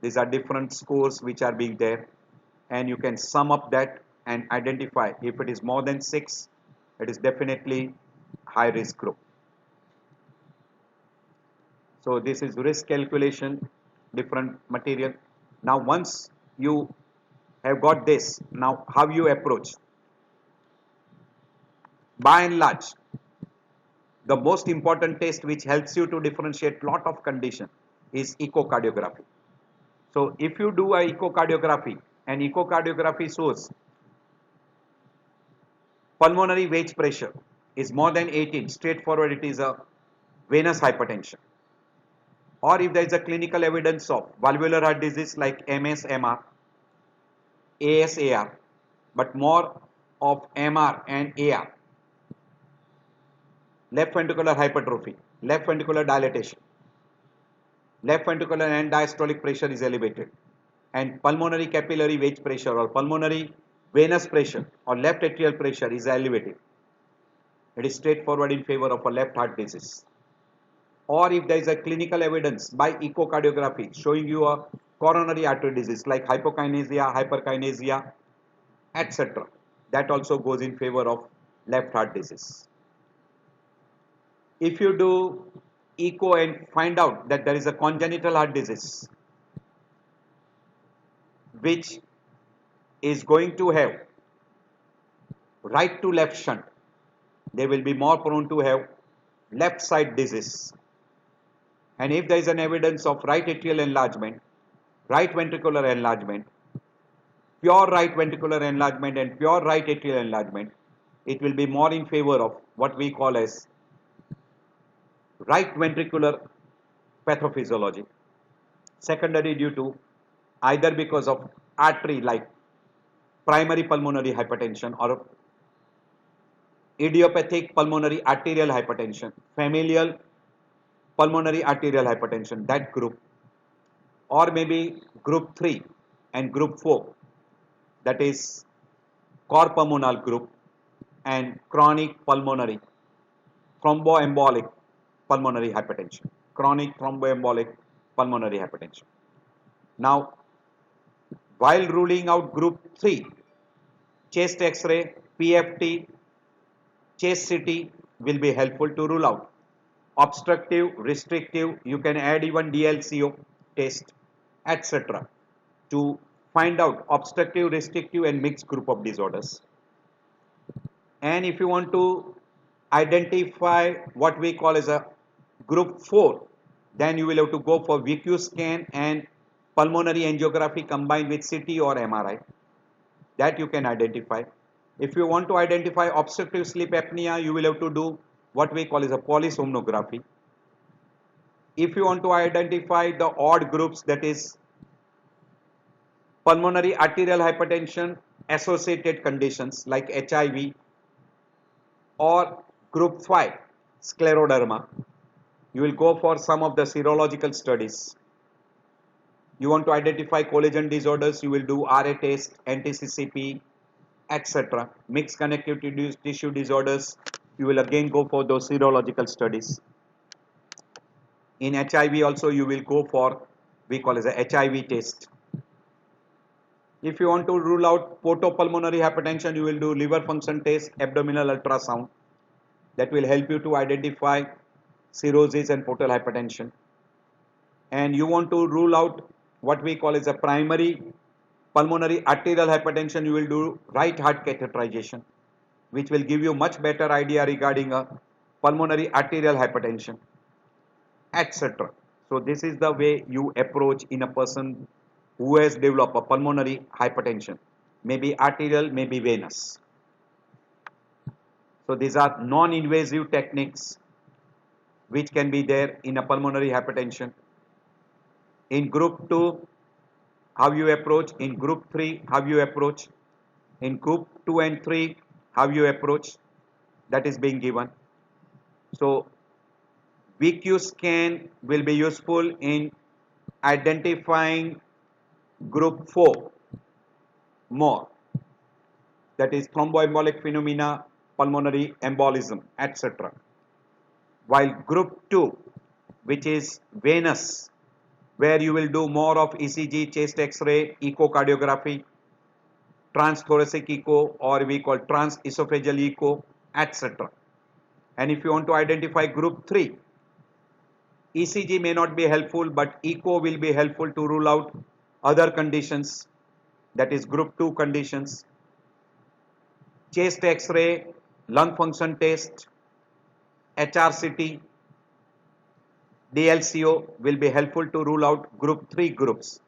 These are different scores which are being there, and you can sum up that and identify if it is more than 6, it is definitely high risk group. So this is risk calculation, different material. Now once you have got this, now how you approach? By and large, the most important test which helps you to differentiate lot of condition is echocardiography. So if you do a echocardiography and echocardiography shows pulmonary wedge pressure is more than 18, straightforward it is a venous hypertension. Or if there is a clinical evidence of valvular heart disease like MS-MR, AS-AR, but more of MR and AR, left ventricular hypertrophy, left ventricular dilatation, left ventricular and diastolic pressure is elevated, and pulmonary capillary wedge pressure or pulmonary venous pressure or left atrial pressure is elevated, it is straightforward in favor of a left heart disease. Or if there is a clinical evidence by echocardiography showing you a coronary artery disease like hypokinesia, hyperkinesia, etc., that also goes in favor of left heart disease. If you do echo and find out that there is a congenital heart disease which is going to have right to left shunt, they will be more prone to have left side disease. And if there is an evidence of right atrial enlargement, right ventricular enlargement, pure right ventricular enlargement and pure right atrial enlargement, it will be more in favor of what we call as right ventricular pathophysiology. Secondary due to either because of artery like primary pulmonary hypertension or idiopathic pulmonary arterial hypertension, familial pulmonary arterial hypertension, that group, or maybe group 3 and group 4, that is corpulmonal group, and chronic pulmonary thromboembolic pulmonary hypertension, chronic thromboembolic pulmonary hypertension. Now, while ruling out group 3, chest X-ray, PFT, chest CT will be helpful to rule out. Obstructive, restrictive, you can add even DLCO test, etc. to find out obstructive, restrictive and mixed group of disorders. And if you want to identify what we call as a group 4, then you will have to go for VQ scan and pulmonary angiography combined with CT or MRI. That you can identify. If you want to identify obstructive sleep apnea, you will have to do what we call as a polysomnography. If you want to identify the odd groups, that is pulmonary arterial hypertension associated conditions like HIV or group 5 scleroderma, you will go for some of the serological studies. You want to identify collagen disorders, you will do RA test, anti-CCP, etc. Mixed connective tissue disorders, you will again go for those serological studies. In HIV also you will go for, we call as a HIV test. If you want to rule out portopulmonary hypertension, you will do liver function test, abdominal ultrasound. That will help you to identify cirrhosis and portal hypertension. And you want to rule out what we call as a primary pulmonary arterial hypertension, you will do right heart catheterization, which will give you much better idea regarding a pulmonary arterial hypertension, etc. So this is the way you approach in a person who has developed a pulmonary hypertension, maybe arterial, maybe venous. So these are non-invasive techniques which can be there in a pulmonary hypertension. In group 2, how you approach. In group 3, how you approach. In group 2 and 3, how you approach. That is being given. So VQ scan will be useful in identifying group 4 more, that is thromboembolic phenomena, pulmonary embolism, etc. While group 2, which is venous, where you will do more of ECG, chest X-ray, echocardiography, transthoracic echo, or we call transesophageal echo, etc. And if you want to identify group 3, ECG may not be helpful, but echo will be helpful to rule out other conditions, that is group 2 conditions. Chest X-ray, lung function test, HRCT, DLCO will be helpful to rule out group 3 groups,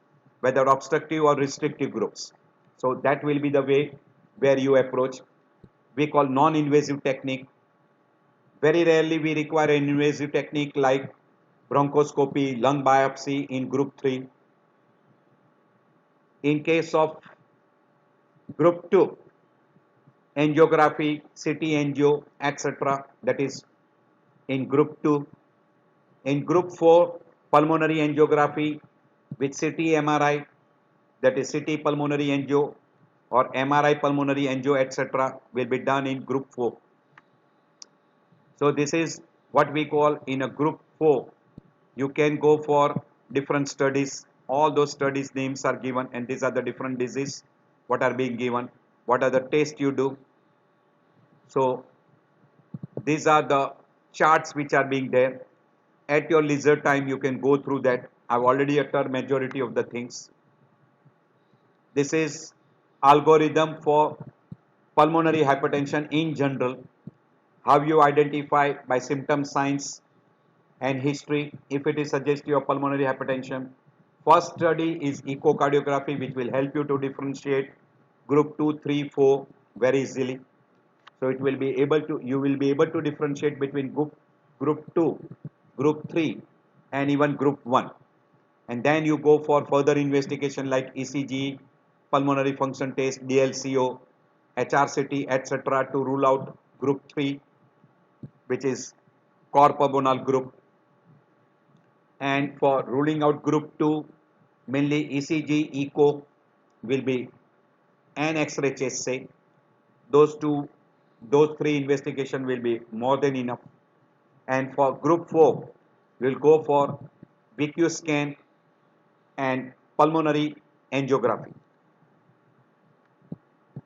whether obstructive or restrictive groups. So that will be the way where you approach. We call non-invasive technique. Very rarely we require an invasive technique like bronchoscopy, lung biopsy in group 3. In case of group 2, angiography, CT angio, etc. That is in group 2. In group 4, pulmonary angiography with CT MRI, that is CT pulmonary angio or MRI pulmonary angio, etc. will be done in group 4. So this is what we call in a group 4. You can go for different studies. All those studies names are given, and these are the different diseases what are being given, what are the tests you do. So these are the charts which are being there. At your leisure time you can go through that. I've already uttered majority of the things. This is algorithm for pulmonary hypertension in general. How you identify by symptom signs, and history if it is suggestive of pulmonary hypertension. First study is echocardiography, which will help you to differentiate group 2, 3, 4 very easily. So it will be able to, you will be able to differentiate between group 2, group 3 and even group 1. And then you go for further investigation like ECG, pulmonary function test, DLCO, HRCT, etc. to rule out group 3, which is core pulmonal group. And for ruling out group 2, mainly ECG, echo will be an X-ray chest say. Those three investigation will be more than enough. And for group 4, we'll go for VQ scan and pulmonary angiography.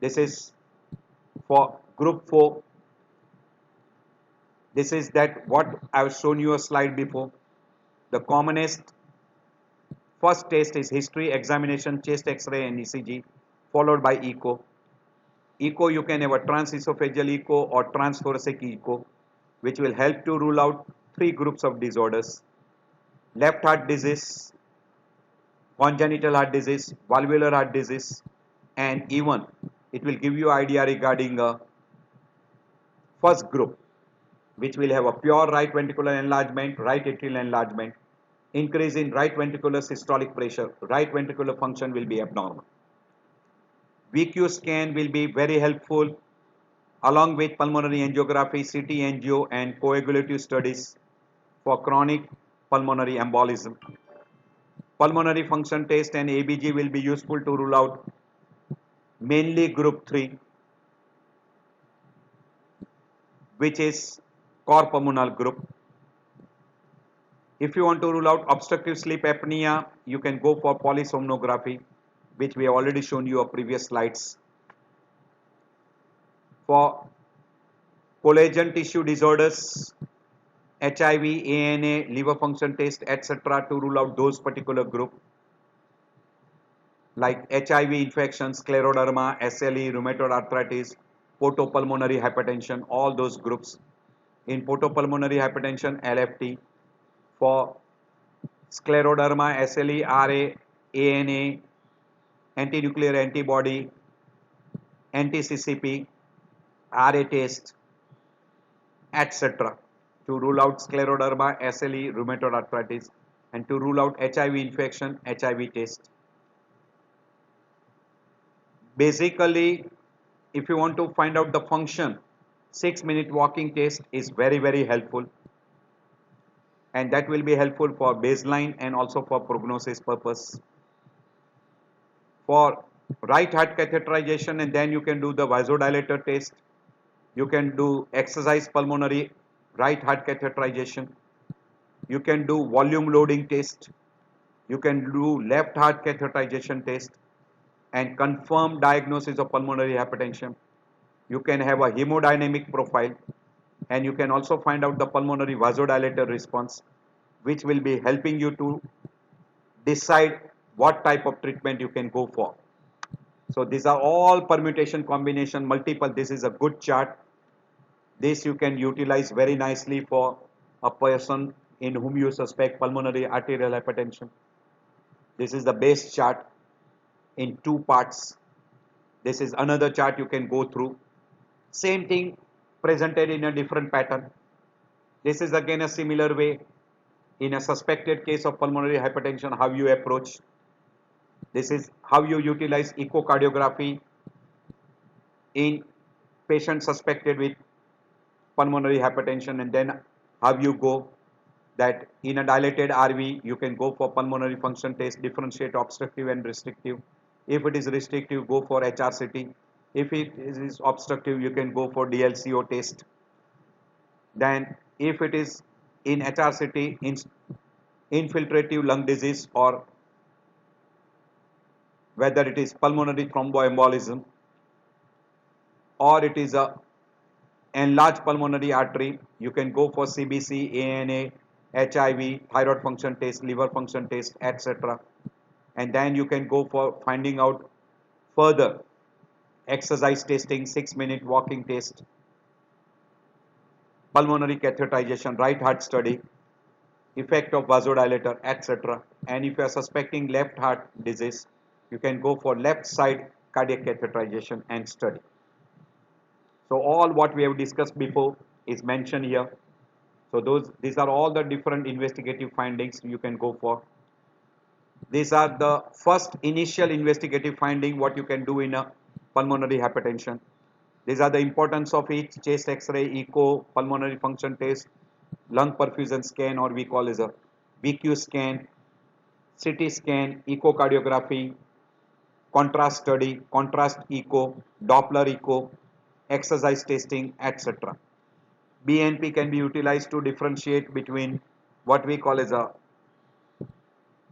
This is for group 4. This is that what I've shown you a slide before. The commonest first test is history, examination, chest X-ray and ECG, followed by echo. Echo, you can have a transesophageal echo or transthoracic echo, which will help to rule out 3 groups of disorders: left heart disease, congenital heart disease, valvular heart disease, and even it will give you idea regarding a first group, which will have a pure right ventricular enlargement, right atrial enlargement, increase in right ventricular systolic pressure, right ventricular function will be abnormal. VQ scan will be very helpful along with pulmonary angiography, CT angio and coagulative studies for chronic pulmonary embolism. Pulmonary function test and ABG will be useful to rule out mainly group 3, which is core pulmonal group. If you want to rule out obstructive sleep apnea, you can go for polysomnography, which we have already shown you on previous slides. For collagen tissue disorders, HIV, ANA, liver function test, etc. to rule out those particular group like HIV infection, scleroderma, SLE, rheumatoid arthritis, portopulmonary hypertension, all those groups. In portopulmonary hypertension, LFT. For scleroderma, SLE, RA, ANA, anti-nuclear antibody, anti-CCP, RA test, etc. to rule out scleroderma, SLE, rheumatoid arthritis, and to rule out HIV infection, HIV test. Basically, if you want to find out the function, 6-minute walking test is very helpful, and that will be helpful for baseline and also for prognosis purpose. For right heart catheterization, and then you can do the vasodilator test. You can do exercise pulmonary right heart catheterization. You can do volume loading test. You can do left heart catheterization test and confirm diagnosis of pulmonary hypertension. You can have a hemodynamic profile, and you can also find out the pulmonary vasodilator response, which will be helping you to decide what type of treatment you can go for. So these are all permutation, combination, multiple. This is a good chart. This you can utilize very nicely for a person in whom you suspect pulmonary arterial hypertension. This is the base chart in 2 parts. This is another chart you can go through. Same thing presented in a different pattern. This is again a similar way. In a suspected case of pulmonary hypertension, how you approach. This is how you utilize echocardiography in patients suspected with pulmonary hypertension, and then how you go that in a dilated RV you can go for pulmonary function test, differentiate obstructive and restrictive. If it is restrictive, go for HRCT. If it is obstructive, you can go for DLCO test. Then if it is in HRCT, infiltrative lung disease, or whether it is pulmonary thromboembolism or it is a enlarged pulmonary artery, you can go for CBC, ANA, HIV, thyroid function test, liver function test, etc. And then you can go for finding out further exercise testing, 6-minute walking test, pulmonary catheterization, right heart study, effect of vasodilator, etc. And if you are suspecting left heart disease, you can go for left side cardiac catheterization and study. So all what we have discussed before is mentioned here. So these are all the different investigative findings you can go for. These are the first initial investigative finding what you can do in a pulmonary hypertension. These are the importance of each: chest X-ray, echo, pulmonary function test, lung perfusion scan, or we call as a VQ scan, CT scan, echocardiography, contrast study, contrast echo, Doppler echo, exercise testing, etc. BNP can be utilized to differentiate between what we call as a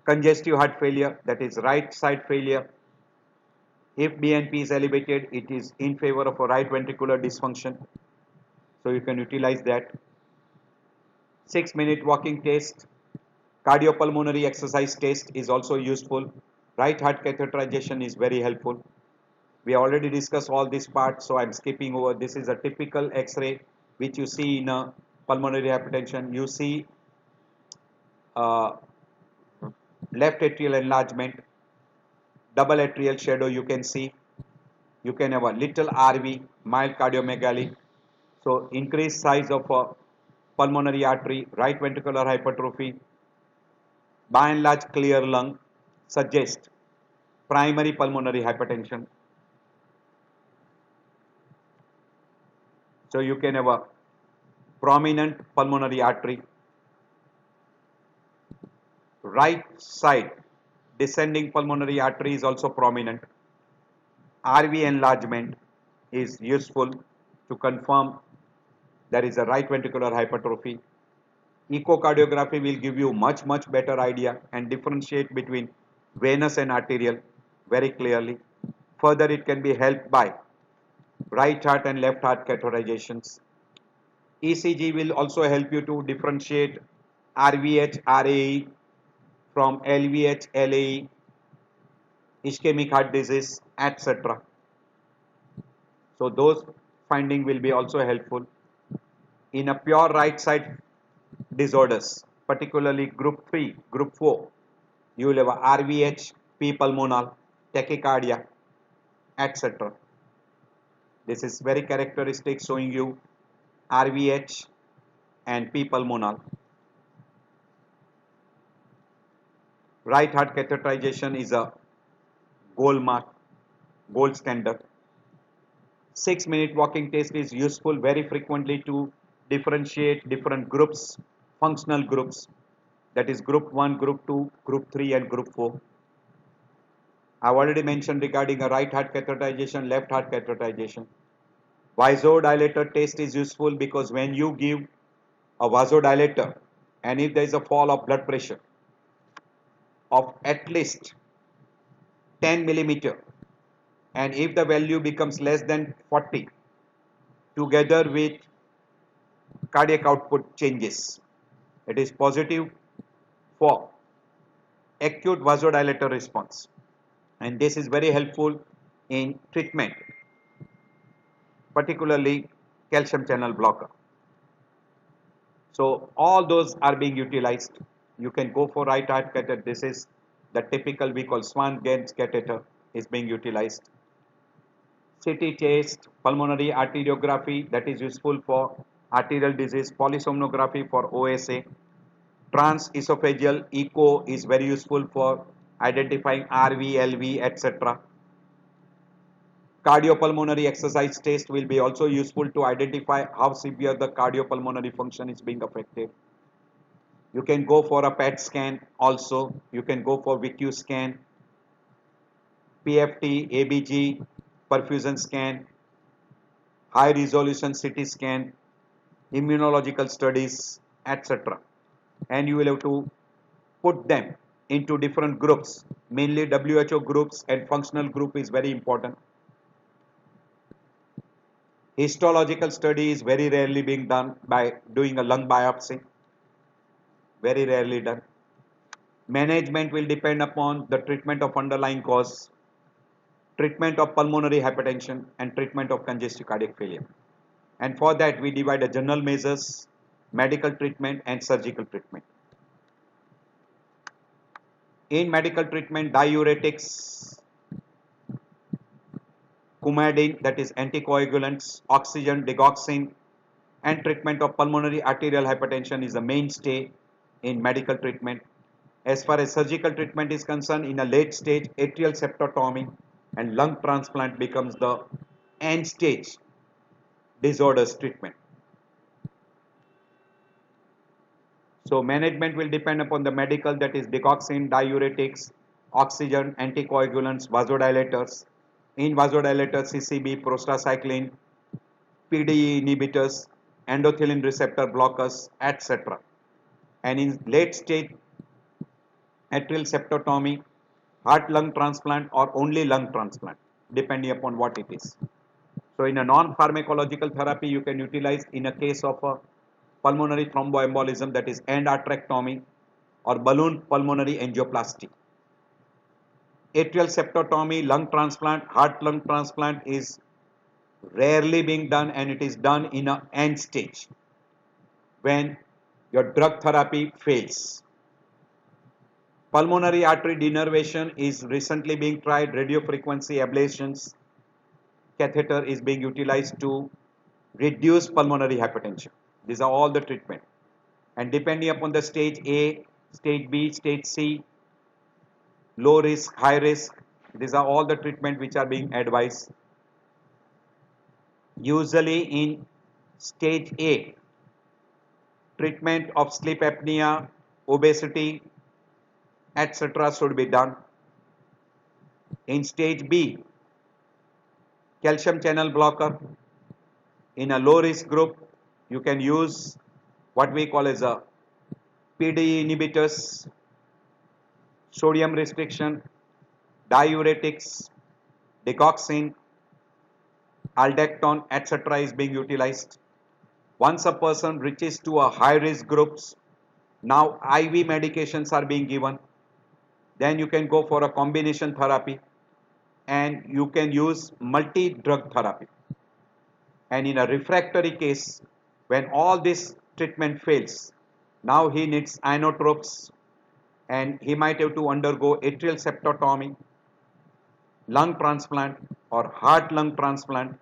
congestive heart failure, that is right side failure. If BNP is elevated, it is in favor of a right ventricular dysfunction. So you can utilize that. 6-minute walking test, cardiopulmonary exercise test is also useful. Right heart catheterization is very helpful. We already discussed all this part, so I'm skipping over. This is a typical X-ray which you see in a pulmonary hypertension. You see uh, left atrial enlargement, double atrial shadow you can see. You can have a little RV, mild cardiomegaly. So increased size of a pulmonary artery, right ventricular hypertrophy, by and large clear lung suggest primary pulmonary hypertension. So you can have a prominent pulmonary artery, right side descending pulmonary artery is also prominent. RV enlargement is useful to confirm there is a right ventricular hypertrophy. Echocardiography will give you much better idea and differentiate between venous and arterial very clearly. Further, it can be helped by right heart and left heart catheterizations. ECG will also help you to differentiate RVH, RAE from LVH, LAE, ischemic heart disease, etc. So those finding will be also helpful. In a pure right side disorders, particularly group 3, group 4, you will have a RVH, P pulmonale, tachycardia, etc. This is very characteristic, showing you RVH and P pulmonale. Right heart catheterization is a gold mark, gold standard. 6-minute walking test is useful very frequently to differentiate different groups, functional groups, that is group 1, group 2, group 3 and group 4. I've already mentioned regarding a right heart catheterization, left heart catheterization. Vasodilator test is useful because when you give a vasodilator and if there is a fall of blood pressure of at least 10 millimeter and if the value becomes less than 40, together with cardiac output changes, it is positive for acute vasodilator response, and this is very helpful in treatment, particularly calcium channel blocker. So all those are being utilized. You can go for right heart catheter. This is the typical we call Swan-Ganz catheter is being utilized. CT chest, pulmonary arteriography, that is useful for arterial disease, polysomnography for OSA. Transesophageal echo is very useful for identifying RV, LV, etc. Cardiopulmonary exercise test will be also useful to identify how severe the cardiopulmonary function is being affected. You can go for a PET scan also. You can go for VQ scan, PFT, ABG, perfusion scan, high resolution CT scan, immunological studies, etc. And you will have to put them into different groups. Mainly WHO groups and functional group is very important. Histological study is very rarely being done by doing a lung biopsy. Very rarely done. Management will depend upon the treatment of underlying cause, treatment of pulmonary hypertension, and treatment of congestive cardiac failure. And for that, we divide the general measures, medical treatment, and surgical treatment. In medical treatment, diuretics, coumadin, that is anticoagulants, oxygen, digoxin, and treatment of pulmonary arterial hypertension is the mainstay in medical treatment. As far as surgical treatment is concerned, in a late stage, atrial septotomy and lung transplant becomes the end stage disorders treatment. So management will depend upon the medical, that is digoxin, diuretics, oxygen, anticoagulants, vasodilators. In vasodilators, CCB, prostacyclin, PDE inhibitors, endothelin receptor blockers, etc. And in late stage atrial septotomy, heart lung transplant or only lung transplant, depending upon what it is. So in a non-pharmacological therapy, you can utilize in a case of a pulmonary thromboembolism, that is endarterectomy or balloon pulmonary angioplasty. Atrial septotomy, lung transplant, heart lung transplant is rarely being done, and it is done in a end stage when your drug therapy fails. Pulmonary artery denervation is recently being tried. Radiofrequency ablations catheter is being utilized to reduce pulmonary hypertension. These are all the treatment. And depending upon the stage A, stage B, stage C, low risk, high risk, these are all the treatment which are being advised. Usually in stage A, treatment of sleep apnea, obesity, etc. should be done. In stage B, calcium channel blocker. In a low risk group, you can use what we call as a PDE inhibitors, sodium restriction, diuretics, digoxin, aldactone, etc. is being utilized. Once a person reaches to a high risk groups, now IV medications are being given. Then you can go for a combination therapy and you can use multi-drug therapy. And in a refractory case, when all this treatment fails, now he needs inotropes and he might have to undergo atrial septotomy, lung transplant or heart lung transplant.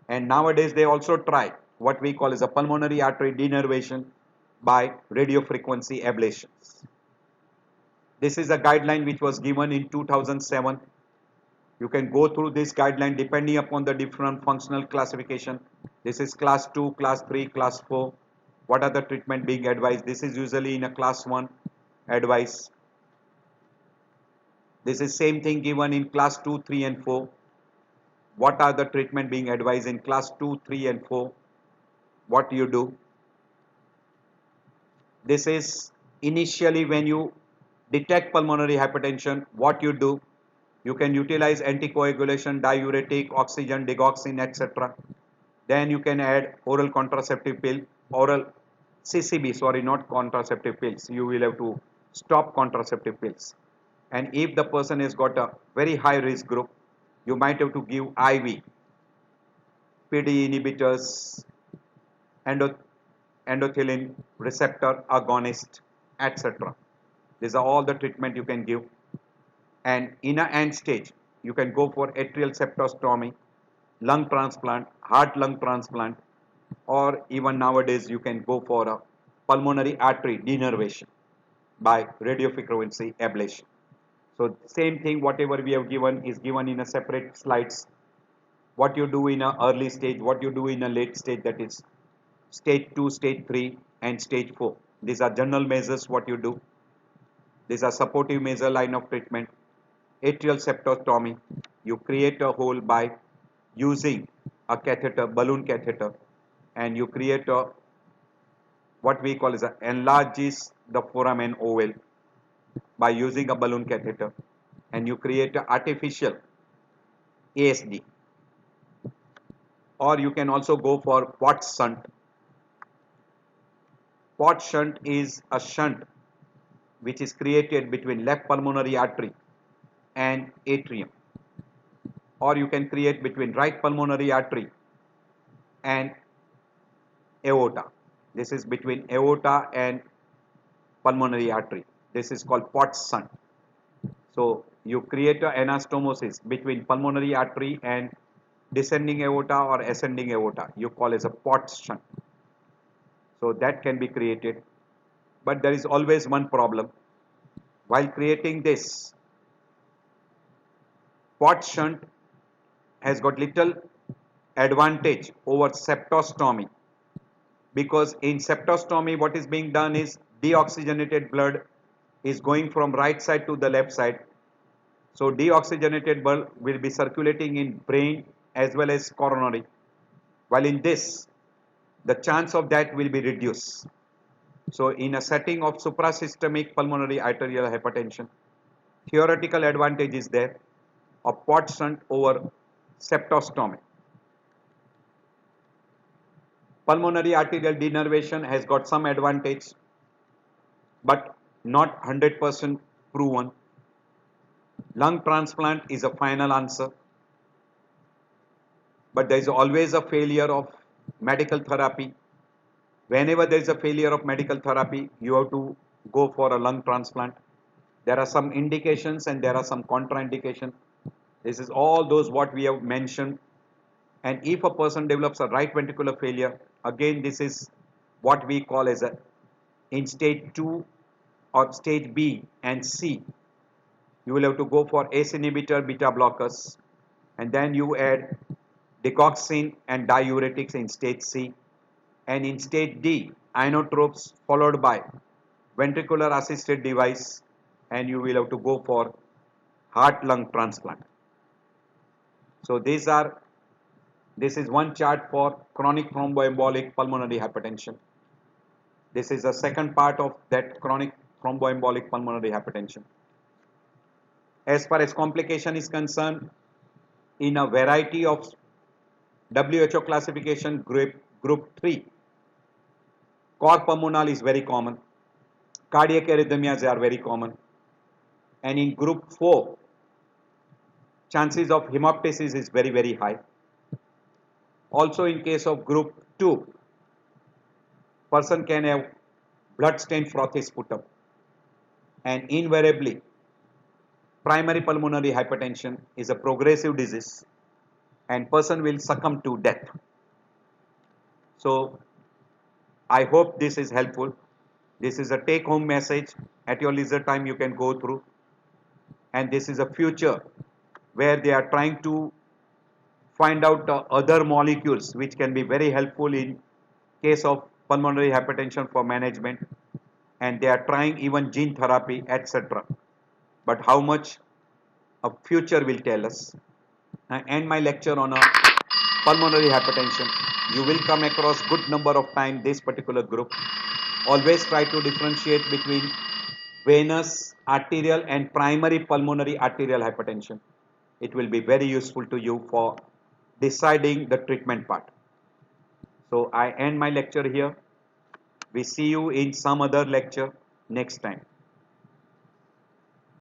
And nowadays they also try what we call as a pulmonary artery denervation by radiofrequency ablations. This is a guideline which was given in 2007. You can go through this guideline depending upon the different functional classification. This is class 2, class 3, class 4. What are the treatment being advised? This is usually in a class 1 advice. This is same thing given in class 2, 3 and 4. What are the treatment being advised in class 2, 3 and 4? What do you do? This is initially when you detect pulmonary hypertension, what you do. You can utilize anticoagulation, diuretic, oxygen, digoxin, etc. Then you can add oral contraceptive pill, oral CCB, sorry, not contraceptive pills. You will have to stop contraceptive pills. And if the person has got a very high risk group, you might have to give IV, PDE inhibitors, endothelin receptor agonist, etc. These are all the treatment you can give. And in a end stage, you can go for atrial septostomy, lung transplant, heart lung transplant, or even nowadays you can go for a pulmonary artery denervation by radiofrequency ablation. So same thing, whatever we have given is given in a separate slides. What you do in a early stage, what you do in a late stage, that is stage 2, stage 3 and stage 4. These are general measures what you do. These are supportive measure line of treatment. Atrial septotomy, you create a hole by using a catheter, balloon catheter, and you create a what we call as a enlarges the foramen oval by using a balloon catheter, and you create an artificial ASD. Or you can also go for Pott shunt. Pott shunt is a shunt which is created between left pulmonary artery and atrium, or you can create between right pulmonary artery and aorta. This is between aorta and pulmonary artery. This is called Pott shunt. So you create an anastomosis between pulmonary artery and descending aorta or ascending aorta. You call as a Pott shunt. So that can be created. But there is always one problem. While creating this, Pott shunt has got little advantage over septostomy, because in septostomy what is being done is deoxygenated blood is going from right side to the left side. So deoxygenated blood will be circulating in brain as well as coronary, while in this the chance of that will be reduced. So in a setting of suprasystemic pulmonary arterial hypertension, theoretical advantage is there of Pott shunt over septostomy. Pulmonary arterial denervation has got some advantage, but not 100% proven. Lung transplant is a final answer, but there is always a failure of medical therapy. Whenever there is a failure of medical therapy, you have to go for a lung transplant. There are some indications and there are some contraindications. This is all those what we have mentioned. And if a person develops a right ventricular failure, again this is what we call as a in stage 2 or stage B and C. You will have to go for ACE inhibitor, beta blockers, and then you add digoxin and diuretics in stage C, and in stage D, inotropes followed by ventricular assisted device, and you will have to go for heart lung transplant. So this is one chart for chronic thromboembolic pulmonary hypertension. This is the second part of that chronic thromboembolic pulmonary hypertension. As far as complication is concerned, in a variety of WHO classification, group 3, cor pulmonale is very common, cardiac arrhythmias are very common, and in group 4, chances of hemoptysis is very high. Also in case of group 2, person can have blood stain frothy sputum, and invariably primary pulmonary hypertension is a progressive disease and person will succumb to death. So I hope this is helpful. This is a take home message. At your leisure time you can go through, and this is a future where they are trying to find out other molecules which can be very helpful in case of pulmonary hypertension for management, and they are trying even gene therapy, etc. But how much a future will tell us. I end my lecture on a pulmonary hypertension. You will come across good number of times this particular group. Always try to differentiate between venous, arterial and primary pulmonary arterial hypertension. It will be very useful to you for deciding the treatment part. So I end my lecture here. We see you in some other lecture next time.